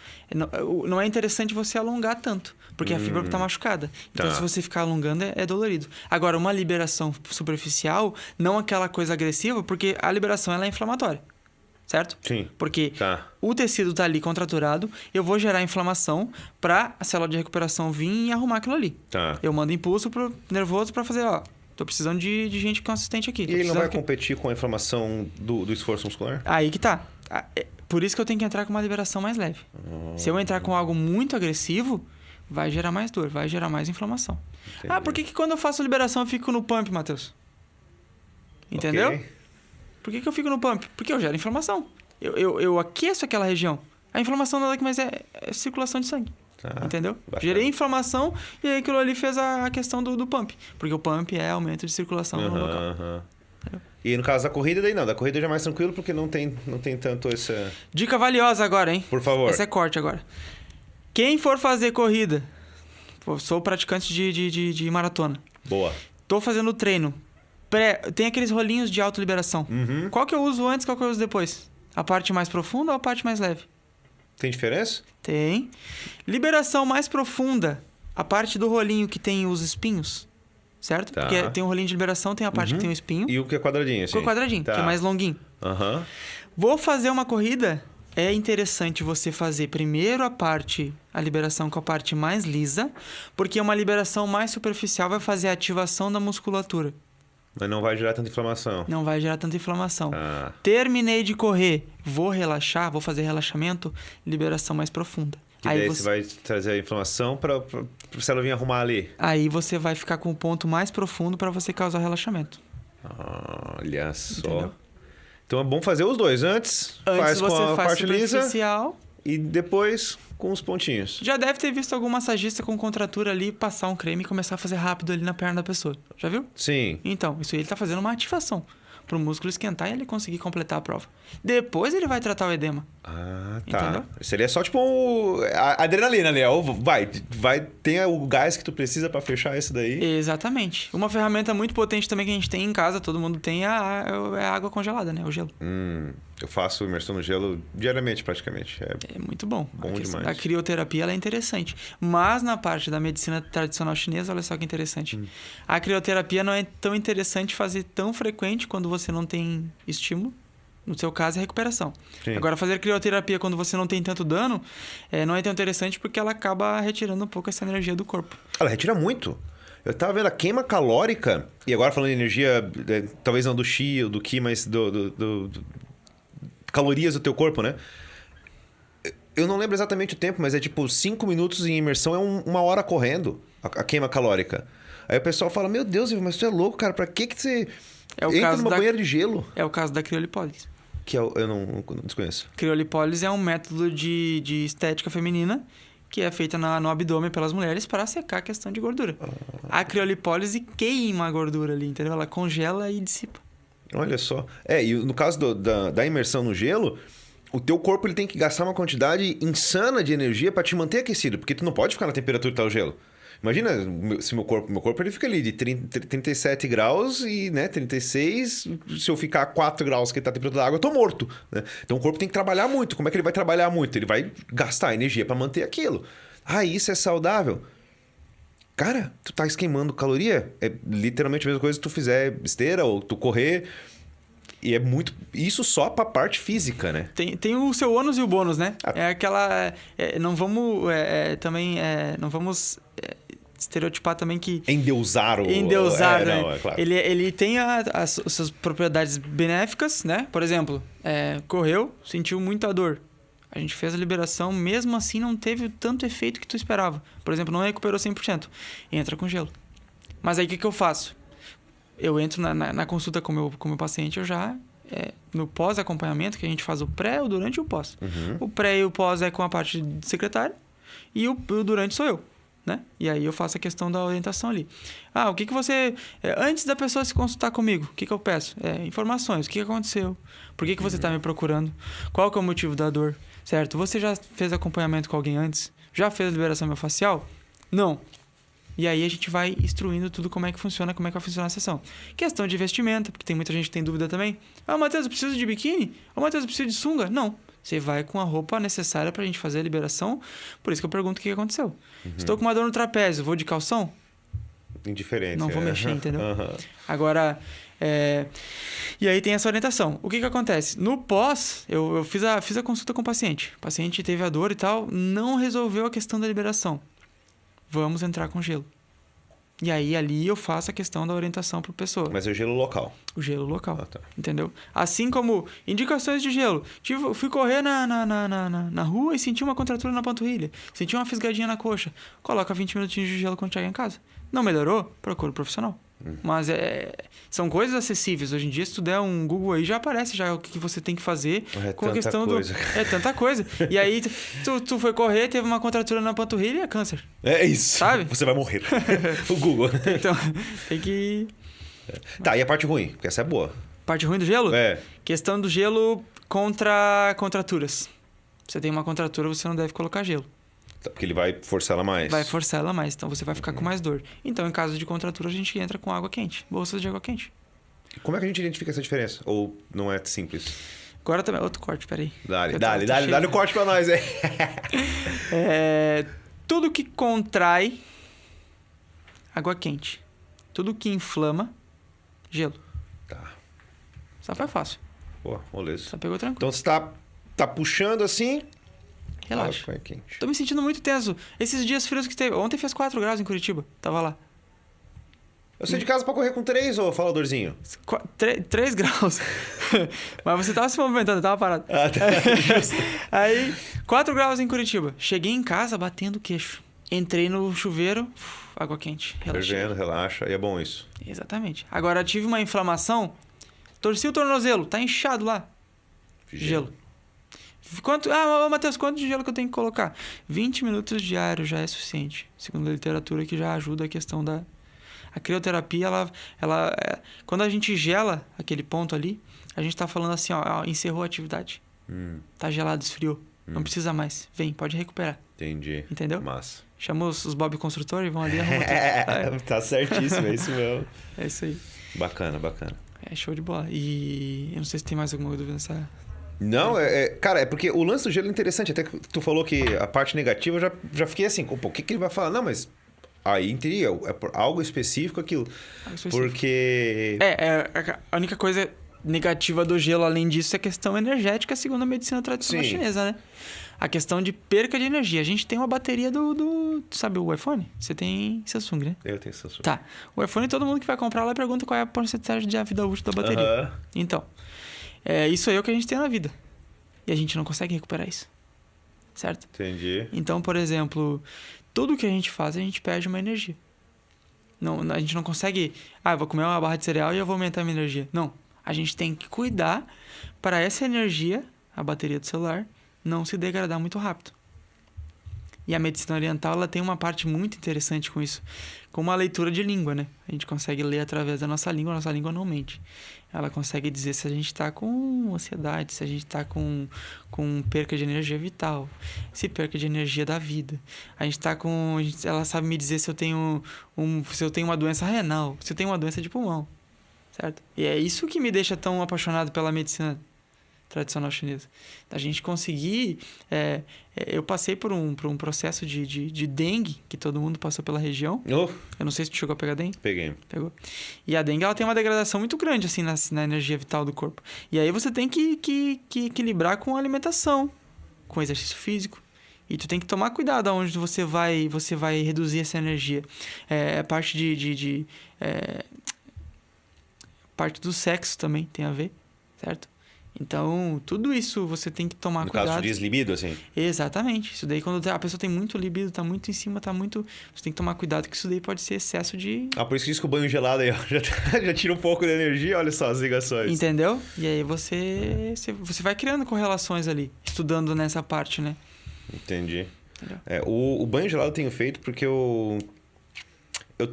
Não é interessante você alongar tanto. Porque a fibra está machucada. Então, se você ficar alongando, é dolorido. Agora, uma liberação superficial, não aquela coisa agressiva, porque a liberação ela é inflamatória. Certo? Sim. Porque o tecido está ali contraturado, eu vou gerar inflamação para a célula de recuperação vir e arrumar aquilo ali. Eu mando impulso pro nervoso para fazer, tô precisando de gente consistente aqui. E ele não vai competir com a inflamação do esforço muscular? Aí que tá. Por isso que eu tenho que entrar com uma liberação mais leve. Se eu entrar com algo muito agressivo... vai gerar mais dor, vai gerar mais inflamação. Entendi. Por que quando eu faço liberação eu fico no pump, Matheus? Entendeu? Okay. Por que eu fico no pump? Porque eu gero inflamação. Eu aqueço aquela região. A inflamação nada que mais é circulação de sangue. Entendeu? Bastante. Gerei inflamação e aí aquilo ali fez a questão do pump. Porque o pump é aumento de circulação no local. E no caso da corrida, daí não. Da corrida já é mais tranquilo porque não tem tanto essa... Dica valiosa agora, hein? Por favor. Essa é corte agora. Quem for fazer corrida, sou praticante de maratona. Boa. Tô fazendo treino. Tem aqueles rolinhos de autoliberação. Qual que eu uso antes, qual que eu uso depois? A parte mais profunda ou a parte mais leve? Tem diferença? Tem. Liberação mais profunda. A parte do rolinho que tem os espinhos. Certo? Porque tem um rolinho de liberação, tem a parte que tem o espinho. E o que é quadradinho, assim? O quadradinho, que é mais longuinho. Vou fazer uma corrida... É interessante você fazer primeiro a liberação com a parte mais lisa, porque uma liberação mais superficial vai fazer a ativação da musculatura. Mas não vai gerar tanta inflamação. Não vai gerar tanta inflamação. Terminei de correr, vou relaxar, vou fazer relaxamento, liberação mais profunda. Que aí daí você vai trazer a inflamação para a célula vir arrumar ali. Aí você vai ficar com o ponto mais profundo para você causar relaxamento. Olha só. Entendeu? Então é bom fazer os dois. Antes faz com a parte lisa e depois com os pontinhos. Já deve ter visto algum massagista com contratura ali passar um creme e começar a fazer rápido ali na perna da pessoa. Já viu? Sim. Então, isso aí ele tá fazendo uma ativação. Para o músculo esquentar e ele conseguir completar a prova. Depois ele vai tratar o edema. Ah, tá. Entendeu? Seria só tipo a adrenalina ali, ó. Vai ter o gás que tu precisa para fechar isso daí. Exatamente. Uma ferramenta muito potente também que a gente tem em casa, todo mundo tem, é a água congelada, né? O gelo. Eu faço imersão no gelo diariamente, praticamente. É muito bom. Bom demais. A crioterapia ela é interessante. Mas na parte da medicina tradicional chinesa, olha só que interessante. A crioterapia não é tão interessante fazer tão frequente quando você não tem estímulo. No seu caso, é recuperação. Sim. Agora, fazer crioterapia quando você não tem tanto dano, não é tão interessante porque ela acaba retirando um pouco essa energia do corpo. Ela retira muito. Eu tava vendo a queima calórica, e agora falando de energia, talvez não do Qi ou do Qi, mas do calorias do teu corpo, né? Eu não lembro exatamente o tempo, mas é tipo 5 minutos em imersão, é 1 hora correndo a queima calórica. Aí o pessoal fala, meu Deus, mas tu é louco, cara, pra que você entra numa banheira de gelo? É o caso da criolipólise. Que eu não desconheço. Criolipólise é um método de estética feminina que é feita no abdômen pelas mulheres para secar a questão de gordura. A criolipólise queima a gordura ali, entendeu? Ela congela e dissipa. Olha só. E no caso da imersão no gelo, o teu corpo ele tem que gastar uma quantidade insana de energia para te manter aquecido, porque tu não pode ficar na temperatura que tá o gelo. Imagina se meu corpo ele fica ali de 37 graus e, né, 36, se eu ficar a 4 graus que tá a temperatura da água, eu tô morto, né? Então o corpo tem que trabalhar muito. Como é que ele vai trabalhar muito? Ele vai gastar energia para manter aquilo. Isso é saudável? Cara, tu tá queimando caloria? É literalmente a mesma coisa que tu fizer esteira ou tu correr. E é muito... Isso só pra parte física, né? Tem o seu ônus e o bônus, né? É aquela... não vamos... também... não vamos... estereotipar também que... Endeusar o... né? Não, é claro. Ele tem as suas propriedades benéficas, né? Por exemplo, correu, sentiu muita dor. A gente fez a liberação, mesmo assim não teve tanto efeito que tu esperava. Por exemplo, não recuperou 100%. Entra com gelo. Mas aí o que eu faço? Eu entro na consulta com o meu paciente, eu já... no pós-acompanhamento, que a gente faz o pré, o durante e o pós. O pré e o pós é com a parte de secretário e o durante sou eu, né? E aí eu faço a questão da orientação ali. O que você... antes da pessoa se consultar comigo, o que eu peço? Informações. O que aconteceu? Por que você está me procurando? Qual que é o motivo da dor? Certo? Você já fez acompanhamento com alguém antes? Já fez a liberação miofascial? Não. E aí a gente vai instruindo tudo como é que funciona, como é que vai funcionar a sessão. Questão de vestimenta, porque tem muita gente que tem dúvida também. Matheus, eu preciso de biquíni? Matheus, eu preciso de sunga? Não. Você vai com a roupa necessária pra gente fazer a liberação. Por isso que eu pergunto o que aconteceu. Estou com uma dor no trapézio, vou de calção? Indiferente. Não vou mexer, entendeu? Agora, e aí tem essa orientação. O que acontece? No pós, eu fiz a consulta com o paciente. O paciente teve a dor e tal, não resolveu a questão da liberação. Vamos entrar com gelo. E aí, ali eu faço a questão da orientação para a pessoa. Mas é o gelo local. O gelo local. Tá. Entendeu? Assim como indicações de gelo. Fui correr na rua e senti uma contratura na panturrilha. Senti uma fisgadinha na coxa. Coloca 20 minutinhos de gelo quando chegar em casa. Não melhorou? Procura um profissional. Mas são coisas acessíveis. Hoje em dia, se tu der um Google aí, já aparece já o que você tem que fazer com a questão coisa. É tanta coisa. E aí, tu foi correr, teve uma contratura na panturrilha e é câncer. É isso. Sabe? Você vai morrer. O Google. Então, tem que... Tá, e a parte ruim? Porque essa é boa. Parte ruim do gelo? Questão do gelo contra contraturas. Você tem uma contratura, você não deve colocar gelo. Porque ele vai forçar ela mais. Vai forçar ela mais, então você vai ficar com mais dor. Então, em caso de contratura, a gente entra com água quente. Bolsas de água quente. Como é que a gente identifica essa diferença? Ou não é simples? Agora também... Outro corte, peraí. Dá-lhe o corte pra nós aí. Tudo que contrai, água quente. Tudo que inflama, gelo. Tá. Só foi fácil. Pô, moleza. Só pegou tranquilo. Então você tá puxando assim... Relaxa. É quente. Tô me sentindo muito tenso. Esses dias frios que teve... Ontem fez 4 graus em Curitiba. Tava lá. Eu saí de casa pra correr com 3, ô faladorzinho. 3 graus. Mas você tava se movimentando, tava parado. Tá. Aí, 4 graus em Curitiba. Cheguei em casa batendo o queixo. Entrei no chuveiro, água quente. Fervendo, relaxa. E é bom isso. Exatamente. Agora, tive uma inflamação. Torci o tornozelo. Tá inchado lá. Gelo. Matheus, quanto de gelo que eu tenho que colocar? 20 minutos diário já é suficiente. Segundo a literatura, que já ajuda a questão da... A crioterapia, quando a gente gela aquele ponto ali, a gente tá falando assim, ó, encerrou a atividade. Tá gelado, esfriou. Não precisa mais. Vem, pode recuperar. Entendi. Entendeu? Massa. Chama os Bob Construtor e vão ali e arrumam tudo. Tá certíssimo, é isso mesmo. É isso aí. Bacana, bacana. É show de bola. E eu não sei se tem mais alguma dúvida nessa... Não, cara, é porque o lance do gelo é interessante. Até que tu falou que a parte negativa, eu já fiquei assim, pô, o que ele vai falar? Não, mas aí teria algo específico aquilo. Algo específico. Porque... A única coisa negativa do gelo, além disso, é a questão energética, segundo a medicina tradicional chinesa, né? A questão de perca de energia. A gente tem uma bateria sabe o iPhone? Você tem Samsung, né? Eu tenho Samsung. Tá. O iPhone, todo mundo que vai comprar lá pergunta qual é a porcentagem de vida útil da bateria. Então, isso aí é o que a gente tem na vida. E a gente não consegue recuperar isso. Certo? Entendi. Então, por exemplo, tudo que a gente faz, a gente perde uma energia. Não, a gente não consegue... eu vou comer uma barra de cereal e eu vou aumentar a minha energia. Não. A gente tem que cuidar para essa energia, a bateria do celular, não se degradar muito rápido. E a medicina oriental, ela tem uma parte muito interessante com isso. Como a leitura de língua, né? A gente consegue ler através da nossa língua não mente. Ela consegue dizer se a gente está com ansiedade, se a gente está com perca de energia vital, se perca de energia da vida. A gente está com... Ela sabe me dizer se eu tenho uma doença renal, se eu tenho uma doença de pulmão. Certo? E é isso que me deixa tão apaixonado pela medicina tradicional chinesa. A gente conseguir... eu passei por um processo de dengue, que todo mundo passou pela região. Eu não sei se tu chegou a pegar dengue. Peguei. Pegou. E a dengue, ela tem uma degradação muito grande, assim, na energia vital do corpo. E aí você tem que equilibrar com a alimentação, com exercício físico. E tu tem que tomar cuidado aonde você vai reduzir essa energia. A parte parte do sexo também tem a ver, certo? Então, tudo isso você tem que tomar cuidado. No caso, diz libido, assim? Exatamente. Isso daí, quando a pessoa tem muito libido, tá muito em cima, você tem que tomar cuidado, que isso daí pode ser excesso de... Por isso que diz que o banho gelado aí, ó, já tira um pouco da energia, olha só as ligações. Entendeu? E aí você vai criando correlações ali, estudando nessa parte, né? Entendi. O banho gelado eu tenho feito porque eu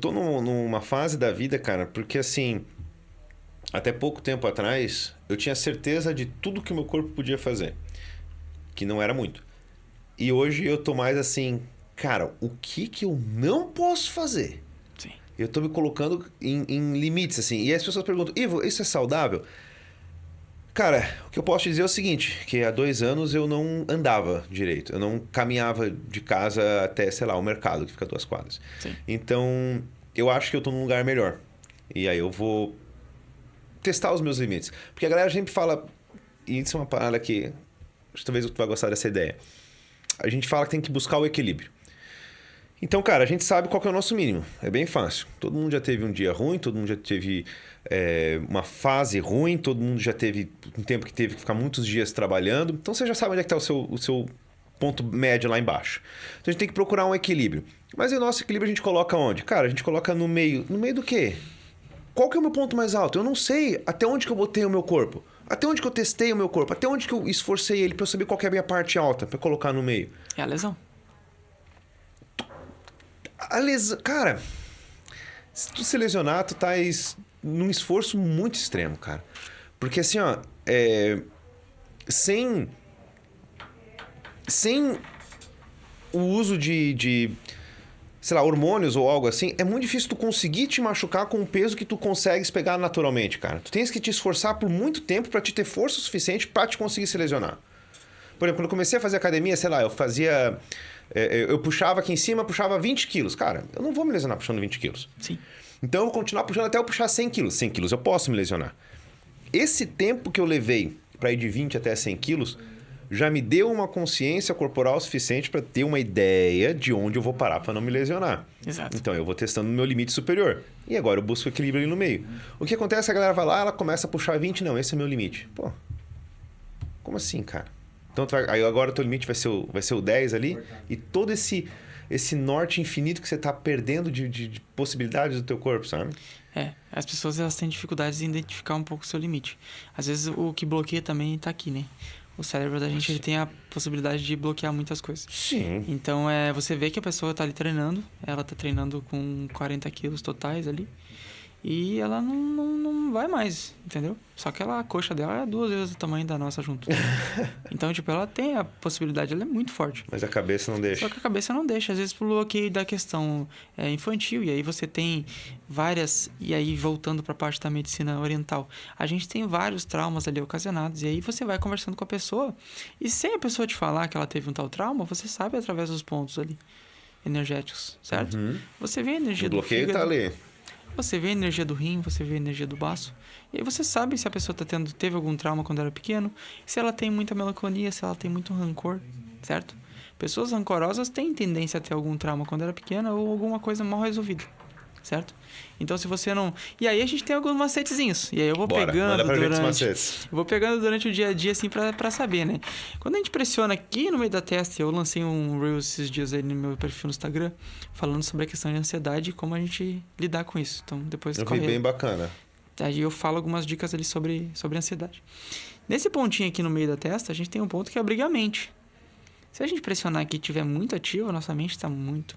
tô numa fase da vida, cara, porque assim... Até pouco tempo atrás, eu tinha certeza de tudo que o meu corpo podia fazer. Que não era muito. E hoje eu tô mais assim... Cara, o que eu não posso fazer? Sim. Eu tô me colocando em limites, assim. E as pessoas perguntam... Ivo, isso é saudável? Cara, o que eu posso te dizer é o seguinte. Que há 2 anos eu não andava direito. Eu não caminhava de casa até, sei lá, o mercado, que fica a 2 quadras. Sim. Então, eu acho que eu tô num lugar melhor. E aí eu vou... testar os meus limites. Porque a galera sempre fala... E isso é uma parada que... Talvez tu vai gostar dessa ideia. A gente fala que tem que buscar o equilíbrio. Então, cara, a gente sabe qual que é o nosso mínimo. É bem fácil. Todo mundo já teve um dia ruim, todo mundo já teve uma fase ruim, todo mundo já teve um tempo que teve que ficar muitos dias trabalhando. Então, você já sabe onde é que está o seu ponto médio lá embaixo. Então, a gente tem que procurar um equilíbrio. Mas o nosso equilíbrio a gente coloca onde? Cara, a gente coloca no meio. No meio do quê? Qual que é o meu ponto mais alto? Eu não sei até onde que eu botei o meu corpo. Até onde que eu testei o meu corpo. Até onde que eu esforcei ele para eu saber qual que é a minha parte alta, para colocar no meio. É a lesão. A lesão... Cara, se tu se lesionar, tu tá num esforço muito extremo, cara. Porque assim, ó... Sem o uso de sei lá, hormônios ou algo assim, é muito difícil tu conseguir te machucar com o peso que tu consegues pegar naturalmente, cara. Tu tens que te esforçar por muito tempo para te ter força suficiente para te conseguir se lesionar. Por exemplo, quando eu comecei a fazer academia, sei lá, eu fazia... eu puxava aqui em cima, puxava 20 quilos. Cara, eu não vou me lesionar puxando 20 quilos. Sim. Então eu vou continuar puxando até eu puxar 100 quilos. 100 quilos eu posso me lesionar. Esse tempo que eu levei para ir de 20 até 100 quilos... já me deu uma consciência corporal suficiente para ter uma ideia de onde eu vou parar para não me lesionar. Exato. Então, eu vou testando no meu limite superior. E agora eu busco equilíbrio ali no meio. O que acontece é que a galera vai lá, ela começa a puxar 20. Não, esse é meu limite. Pô, como assim, cara? Então, aí agora o teu limite vai ser o 10 ali. E todo esse norte infinito que você está perdendo de possibilidades do teu corpo, sabe? As pessoas elas têm dificuldades em identificar um pouco o seu limite. Às vezes o que bloqueia também está aqui, né? O cérebro da gente ele tem a possibilidade de bloquear muitas coisas. Sim. Então, você vê que a pessoa tá ali treinando. Ela tá treinando com 40 quilos totais ali. E ela não vai mais, entendeu? Só que a coxa dela é 2 vezes o tamanho da nossa junto. Então, tipo, ela tem a possibilidade, ela é muito forte. Mas a cabeça não deixa. Só que a cabeça não deixa. Às vezes, por bloqueio da questão infantil. E aí você tem várias... E aí, voltando para a parte da medicina oriental. A gente tem vários traumas ali ocasionados. E aí você vai conversando com a pessoa. E sem a pessoa te falar que ela teve um tal trauma, você sabe através dos pontos ali energéticos, certo? Você vê a energia O do bloqueio fígado. tá ali. Você vê a energia do rim, você vê a energia do baço. E aí você sabe se a pessoa teve algum trauma quando era pequeno, se ela tem muita melancolia, se ela tem muito rancor, certo? Pessoas rancorosas têm tendência a ter algum trauma quando era pequena ou alguma coisa mal resolvida, certo? Então, se você não... E aí a gente tem alguns macetezinhos. E aí eu vou pegando manda pra gente os durante... macetes. Eu vou pegando durante o dia a dia, assim, pra saber, né? Quando a gente pressiona aqui no meio da testa, eu lancei um Reels esses dias aí no meu perfil no Instagram, falando sobre a questão de ansiedade e como a gente lidar com isso. Então, depois... Eu vi bem bacana. Aí eu falo algumas dicas ali sobre ansiedade. Nesse pontinho aqui no meio da testa, a gente tem um ponto que abriga a mente. Se a gente pressionar aqui e estiver muito ativo, a nossa mente está muito...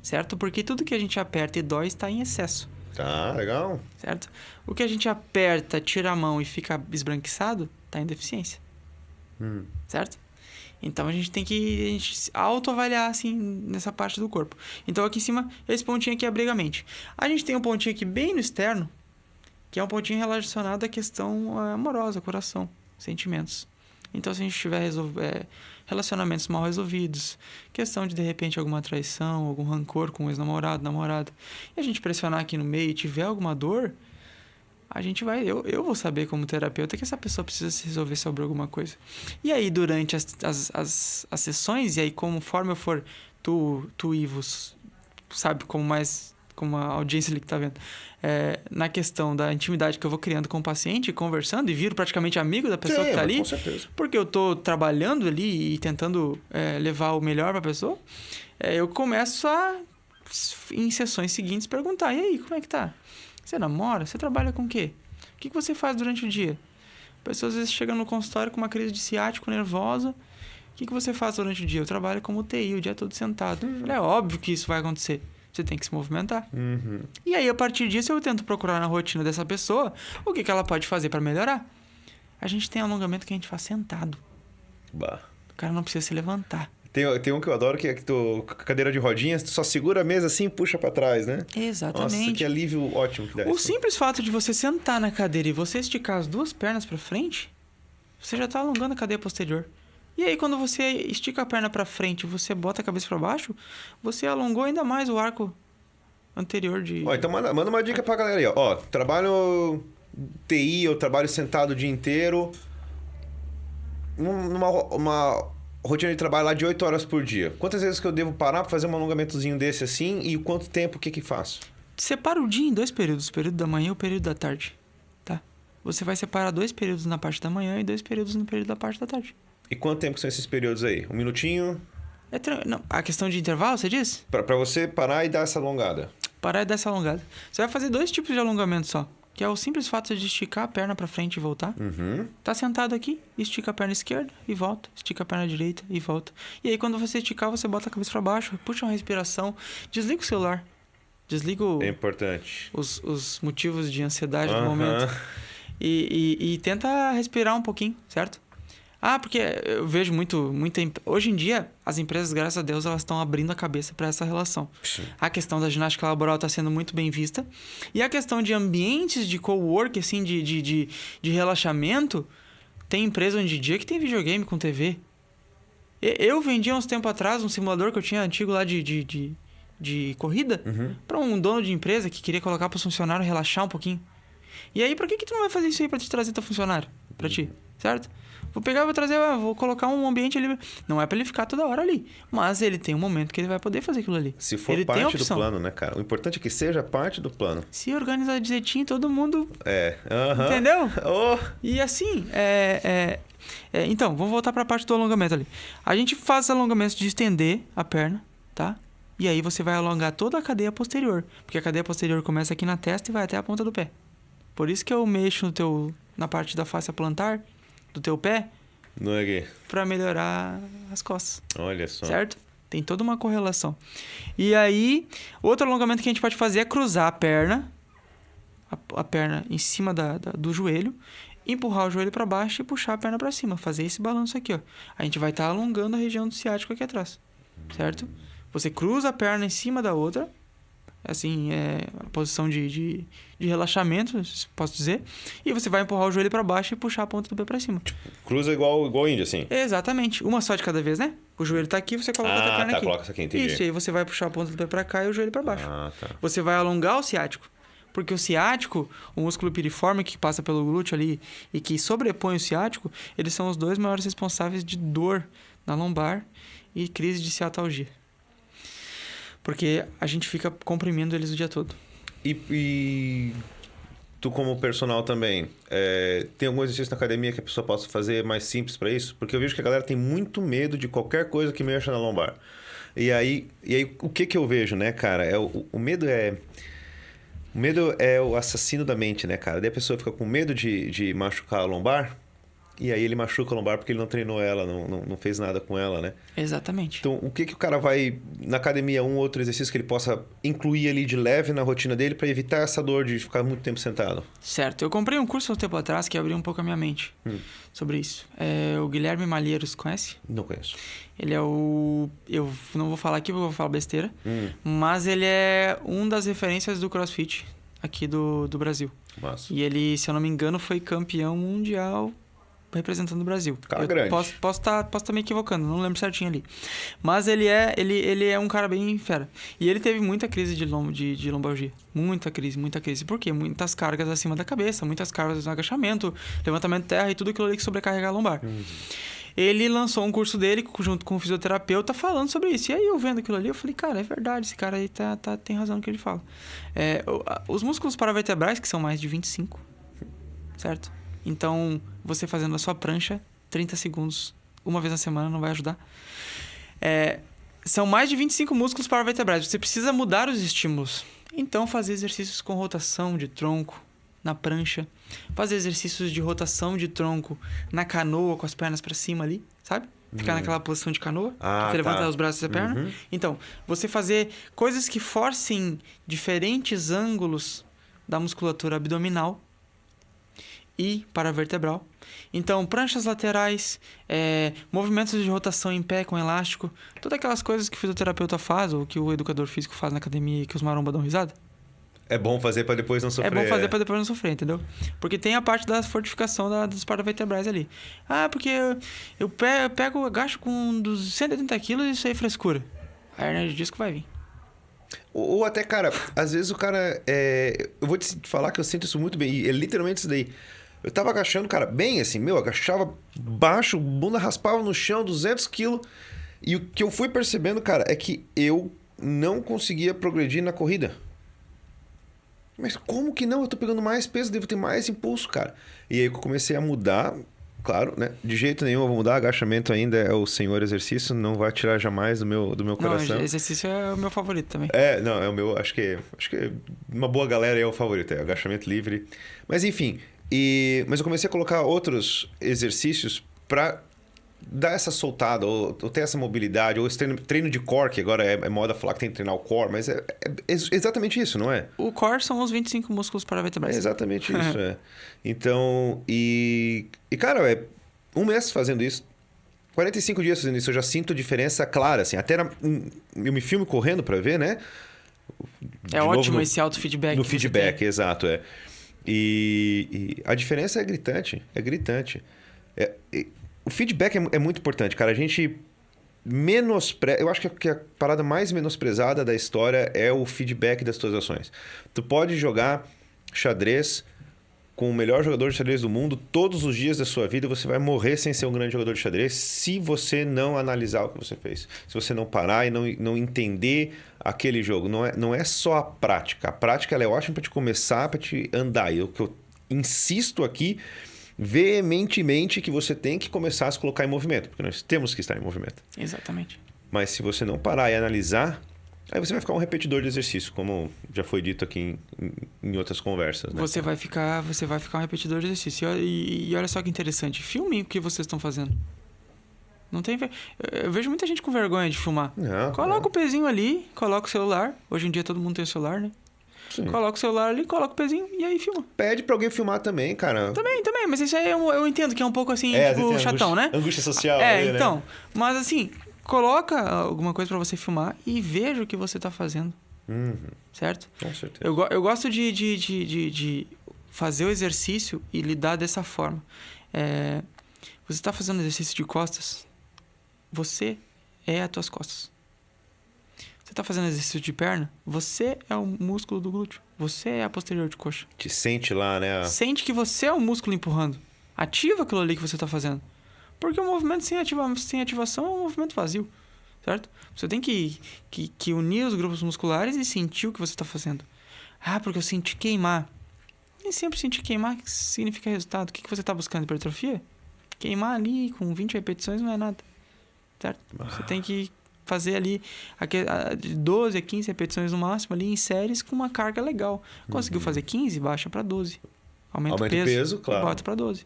Certo? Porque tudo que a gente aperta e dói está em excesso. Tá, legal. Certo? O que a gente aperta, tira a mão e fica esbranquiçado, está em deficiência. Certo? Então, a gente tem que autoavaliar, assim, nessa parte do corpo. Então, aqui em cima, esse pontinho aqui abriga a mente. A gente tem um pontinho aqui bem no externo, que é um pontinho relacionado à questão amorosa, coração, sentimentos. Então, se a gente tiver relacionamentos mal resolvidos, questão de repente, alguma traição, algum rancor com o ex-namorado, namorada, e a gente pressionar aqui no meio e tiver alguma dor, a gente vai... Eu vou saber como terapeuta que essa pessoa precisa se resolver sobre alguma coisa. E aí, durante as sessões, e aí, conforme eu for... Tu Ivo, sabe, como a audiência ali que tá vendo, na questão da intimidade que eu vou criando com o paciente, conversando e viro praticamente amigo da pessoa que tá ali, com certeza. porque eu tô trabalhando ali e tentando levar o melhor pra pessoa, eu começo a, em sessões seguintes, perguntar, e aí, como é que tá? Você namora? Você trabalha com o quê? O que você faz durante o dia? A pessoa às vezes chega no consultório com uma crise de ciático, nervosa. O que você faz durante o dia? Eu trabalho como TI, o dia todo sentado. Eu falei, é óbvio que isso vai acontecer. Você tem que se movimentar. E aí, a partir disso, eu tento procurar na rotina dessa pessoa o que ela pode fazer para melhorar. A gente tem alongamento que a gente faz sentado. Bah. O cara não precisa se levantar. Tem um que eu adoro, que é que tu, com a cadeira de rodinhas, tu só segura a mesa assim e puxa pra trás, né? Exatamente. Nossa, que alívio ótimo que dá O isso. simples fato de você sentar na cadeira e você esticar as duas pernas para frente, você já tá alongando a cadeia posterior. E aí, quando você estica a perna para frente e você bota a cabeça para baixo, você alongou ainda mais o arco anterior de... Então manda uma dica pra galera aí, ó. Trabalho TI, eu trabalho sentado o dia inteiro. Uma rotina de trabalho lá de 8 horas por dia. Quantas vezes que eu devo parar pra fazer um alongamentozinho desse assim? E quanto tempo, o que faço? Separa o dia em 2 períodos, o período da manhã e o período da tarde, tá? Você vai separar 2 períodos na parte da manhã e 2 períodos no período da parte da tarde. E quanto tempo são esses períodos aí? 1 minutinho? Não, a questão de intervalo, você diz? Pra você parar e dar essa alongada. Parar e dar essa alongada. Você vai fazer 2 tipos de alongamento só. Que é o simples fato de esticar a perna pra frente e voltar. Tá sentado aqui, estica a perna esquerda e volta. Estica a perna direita e volta. E aí, quando você esticar, você bota a cabeça pra baixo, puxa uma respiração, desliga o celular. Desliga É importante. os motivos de ansiedade do momento. E tenta respirar um pouquinho, certo? Porque eu vejo muita... Hoje em dia, as empresas, graças a Deus, elas estão abrindo a cabeça para essa relação. Sim. A questão da ginástica laboral está sendo muito bem vista. E a questão de ambientes de cowork, assim, de relaxamento, tem empresa hoje em dia que tem videogame com TV. Eu vendi há uns tempo atrás um simulador que eu tinha antigo lá de corrida para um dono de empresa que queria colocar para o funcionário relaxar um pouquinho. E aí, por que tu não vai fazer isso aí para te trazer teu funcionário? Para ti, certo? Vou pegar, vou trazer, vou colocar um ambiente ali. Não é pra ele ficar toda hora ali. Mas ele tem um momento que ele vai poder fazer aquilo ali. Se for ele parte do plano, né, cara? O importante é que seja parte do plano. Se organizar direitinho, todo mundo... Aham. Entendeu? Oh. E assim, então, vamos voltar pra parte do alongamento ali. A gente faz alongamentos de estender a perna, tá? E aí você vai alongar toda a cadeia posterior. Porque a cadeia posterior começa aqui na testa e vai até a ponta do pé. Por isso que eu mexo na parte da face plantar do teu pé, Não é gay. Pra melhorar as costas. Olha só. Certo? Tem toda uma correlação. E aí, outro alongamento que a gente pode fazer é cruzar a perna em cima do joelho, empurrar o joelho para baixo e puxar a perna para cima. Fazer esse balanço aqui, ó. A gente vai estar alongando a região do ciático aqui atrás. Certo? Você cruza a perna em cima da outra. Assim, é a posição de relaxamento, posso dizer. E você vai empurrar o joelho para baixo e puxar a ponta do pé para cima. Cruza igual índio, assim. Exatamente. Uma só de cada vez, né? O joelho tá aqui, você coloca a perna aqui. Coloca isso aqui, entendi. Isso, e aí você vai puxar a ponta do pé para cá e o joelho para baixo. Tá. Você vai alongar o ciático. Porque o ciático, o músculo piriforme que passa pelo glúteo ali e que sobrepõe o ciático, eles são os dois maiores responsáveis de dor na lombar e crise de ciatalgia. Porque a gente fica comprimindo eles o dia todo. E tu como personal também, tem algum exercício na academia que a pessoa possa fazer mais simples para isso? Porque eu vejo que a galera tem muito medo de qualquer coisa que mexa na lombar. E aí o que eu vejo, né, cara? O medo é... O medo é o assassino da mente, né, cara? Daí a pessoa fica com medo de machucar a lombar, e aí ele machuca a lombar porque ele não treinou ela, não fez nada com ela, né? Exatamente. Então, o que o cara vai, na academia, um ou outro exercício que ele possa incluir ali de leve na rotina dele para evitar essa dor de ficar muito tempo sentado? Certo. Eu comprei um curso há um tempo atrás que abriu um pouco a minha mente sobre isso. O Guilherme Malheiros, conhece? Não conheço. Ele é o... Eu não vou falar aqui porque eu vou falar besteira. Mas ele é um das referências do CrossFit aqui do Brasil. Massa. E ele, se eu não me engano, foi campeão mundial representando o Brasil. Cara grande. Posso tá me equivocando, não lembro certinho ali. Mas ele é um cara bem fera. E ele teve muita crise de lombalgia. Muita crise. Por quê? Muitas cargas acima da cabeça, muitas cargas no agachamento, levantamento de terra e tudo aquilo ali que sobrecarrega a lombar. Ele lançou um curso dele junto com um fisioterapeuta falando sobre isso. E aí eu vendo aquilo ali, eu falei, cara, é verdade, esse cara aí tem razão no que ele fala. Os músculos paravertebrais, que são mais de 25, certo? Então, você fazendo a sua prancha, 30 segundos, uma vez na semana, não vai ajudar. São mais de 25 músculos paravertebrais. Você precisa mudar os estímulos. Então, fazer exercícios com rotação de tronco na prancha. Fazer exercícios de rotação de tronco na canoa, com as pernas para cima ali, sabe? Ficar naquela posição de canoa, que você levanta os braços e a perna. Então, você fazer coisas que forcem diferentes ângulos da musculatura abdominal e paravertebral. Então, pranchas laterais, movimentos de rotação em pé com elástico, todas aquelas coisas que o fisioterapeuta faz ou que o educador físico faz na academia e que os maromba dão risada. É bom fazer para depois não sofrer. É bom fazer para depois não sofrer, entendeu? Porque tem a parte da fortificação dos paravertebrais ali. Porque eu pego, agacho com 180 quilos e isso aí é frescura. A hernia de disco vai vir. Ou até, cara, às vezes o cara... Eu vou te falar que eu sinto isso muito bem. E é literalmente isso daí. Eu tava agachando, cara, bem assim, agachava baixo, bunda raspava no chão, 200 quilos. E o que eu fui percebendo, cara, é que eu não conseguia progredir na corrida. Mas como que não? Eu tô pegando mais peso, devo ter mais impulso, cara. E aí que eu comecei a mudar, claro, né? De jeito nenhum eu vou mudar, agachamento ainda é o senhor exercício, não vai tirar jamais do meu coração. Não, exercício é o meu favorito também. Não, é o meu, acho que uma boa galera é o favorito, agachamento livre. Mas enfim, mas eu comecei a colocar outros exercícios para dar essa soltada, ou ter essa mobilidade, ou esse treino de core, que agora é moda falar que tem que treinar o core, mas é exatamente isso, não é? O core são os 25 músculos paravertebrais. É exatamente isso, Então, cara, um mês fazendo isso, 45 dias fazendo isso, eu já sinto diferença clara, assim, até eu me filmo correndo para ver, né? É ótimo esse auto-feedback. No feedback, exato, E a diferença é gritante, o feedback é muito importante, cara. A gente eu acho que a parada mais menosprezada da história é o feedback das tuas ações. Tu pode jogar xadrez com o melhor jogador de xadrez do mundo todos os dias da sua vida, você vai morrer sem ser um grande jogador de xadrez se você não analisar o que você fez. Se você não parar e não entender aquele jogo. Não é só a prática. A prática ela é ótima para te começar, para te andar. E o que eu insisto aqui veementemente que você tem que começar a se colocar em movimento, porque nós temos que estar em movimento. Exatamente. Mas se você não parar e analisar, Aí você vai ficar um repetidor de exercício, como já foi dito aqui em outras conversas, né? Você vai ficar um repetidor de exercício. E olha só que interessante. Filme o que vocês estão fazendo. Não tem... Eu vejo muita gente com vergonha de filmar. Não, Coloca o pezinho ali, coloca o celular. Hoje em dia todo mundo tem o celular, né? Sim. Coloca o celular ali, coloca o pezinho e aí filma. Pede pra alguém filmar também, cara. Também, mas isso aí eu entendo que é um pouco assim, tipo, chatão, né? Angústia social. Aí, então. Né? Mas assim, coloca alguma coisa pra você filmar e veja o que você tá fazendo. Certo? Com certeza. Eu gosto de fazer o exercício e lidar dessa forma. Você tá fazendo exercício de costas, você é as tuas costas. Você tá fazendo exercício de perna, você é o músculo do glúteo. Você é a posterior de coxa. Te sente lá, né? Sente que você é o músculo empurrando. Ativa aquilo ali que você tá fazendo. Porque o movimento sem ativação é um movimento vazio. Certo? Você tem que unir os grupos musculares e sentir o que você tá fazendo. Ah, porque eu senti queimar. Nem sempre sentir queimar significa resultado. O que você tá buscando? Hipertrofia? Queimar ali com 20 repetições não é nada. Certo? Você tem que fazer ali de 12 a 15 repetições no máximo ali em séries com uma carga legal. Conseguiu fazer 15? Baixa para 12. Aumenta o peso, claro. Bota para 12.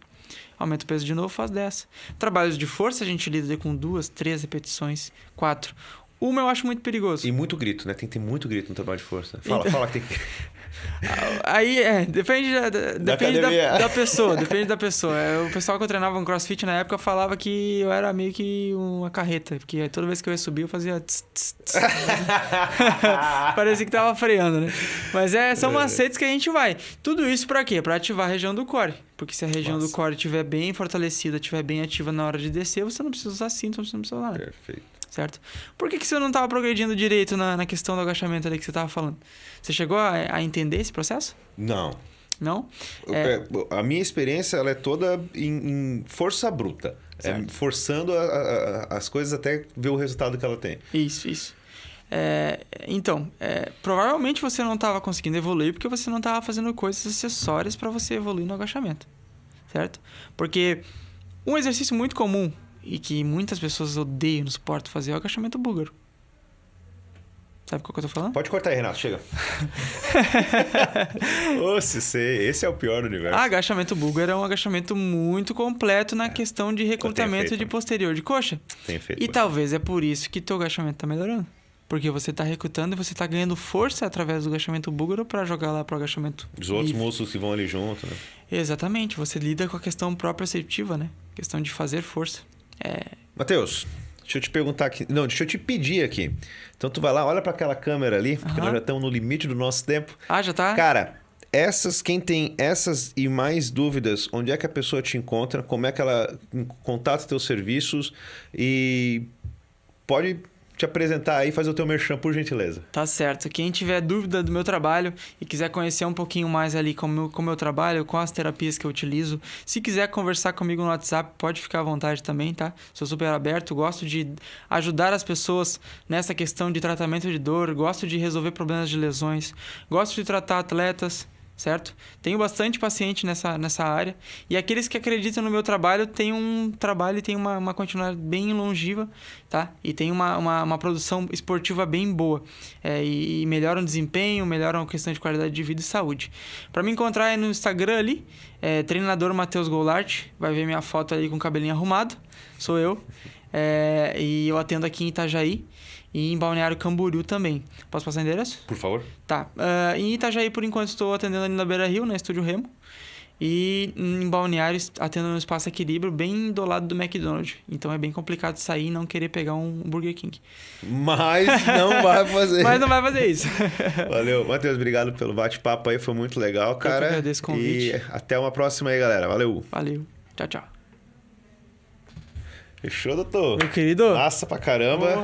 Aumenta o peso de novo, faz 10. Trabalhos de força a gente lida com 2, 3 repetições, 4. Uma eu acho muito perigoso. E muito grito, né? Tem que ter muito grito no trabalho de força. Fala que tem que... Aí, depende da pessoa. Depende da pessoa. O pessoal que eu treinava no CrossFit na época falava que eu era meio que uma carreta. Porque toda vez que eu ia subir, eu fazia... Parecia que tava freando, né? Mas são macetes que a gente vai. Tudo isso pra quê? Pra ativar a região do core. Porque se a região do core estiver bem fortalecida, estiver bem ativa na hora de descer, você não precisa usar cinto, você não precisa usar nada. Perfeito. Certo? Por que você não estava progredindo direito na questão do agachamento ali que você estava falando? Você chegou a entender esse processo? Não. Não? A minha experiência ela é toda em força bruta. Forçando as coisas até ver o resultado que ela tem. Isso. Então, provavelmente você não estava conseguindo evoluir porque você não estava fazendo coisas acessórias para você evoluir no agachamento. Certo? Porque um exercício muito comum e que muitas pessoas odeiam, não suportam fazer, é o agachamento búlgaro. Sabe qual que eu tô falando? Pode cortar aí, Renato. Chega. Esse é o pior do universo. Agachamento búlgaro é um agachamento muito completo na questão de recrutamento de posterior de coxa. Tem feito. E talvez é por isso que teu agachamento tá melhorando. Porque você tá recrutando e você tá ganhando força através do agachamento búlgaro para jogar lá pro agachamento os outros músculos que vão ali junto, né? Exatamente. Você lida com a questão proprioceptiva, né? Questão de fazer força. Matheus, deixa eu te perguntar aqui. Não, deixa eu te pedir aqui. Então tu vai lá, olha para aquela câmera ali, porque nós já estamos no limite do nosso tempo. Já tá? Cara, quem tem essas e mais dúvidas, onde é que a pessoa te encontra, como é que ela contata teus serviços e pode te apresentar aí e fazer o teu merchan, por gentileza. Tá certo. Quem tiver dúvida do meu trabalho e quiser conhecer um pouquinho mais ali como o meu trabalho, com as terapias que eu utilizo, se quiser conversar comigo no WhatsApp, pode ficar à vontade também, tá? Sou super aberto, gosto de ajudar as pessoas nessa questão de tratamento de dor, gosto de resolver problemas de lesões, gosto de tratar atletas, certo? Tenho bastante paciente nessa área e aqueles que acreditam no meu trabalho têm um trabalho e têm uma continuidade bem longeva, tá? E tem uma produção esportiva bem boa e melhoram o desempenho, melhoram a questão de qualidade de vida e saúde. Para me encontrar aí no Instagram ali, treinador Matheus Goulart, vai ver minha foto ali com o cabelinho arrumado, sou eu, e eu atendo aqui em Itajaí. E em Balneário Camboriú também. Posso passar o endereço? Por favor. Tá. Em Itajaí, por enquanto, estou atendendo ali na Beira Rio, na Estúdio Remo. E em Balneário, atendo no Espaço Equilíbrio, bem do lado do McDonald's. Então é bem complicado sair e não querer pegar um Burger King. Mas não vai fazer. Mas não vai fazer isso. Valeu. Matheus, obrigado pelo bate-papo aí. Foi muito legal, cara. Eu que agradeço o convite. E até uma próxima aí, galera. Valeu. Valeu. Tchau, tchau. Fechou, doutor? Meu querido. Massa pra caramba.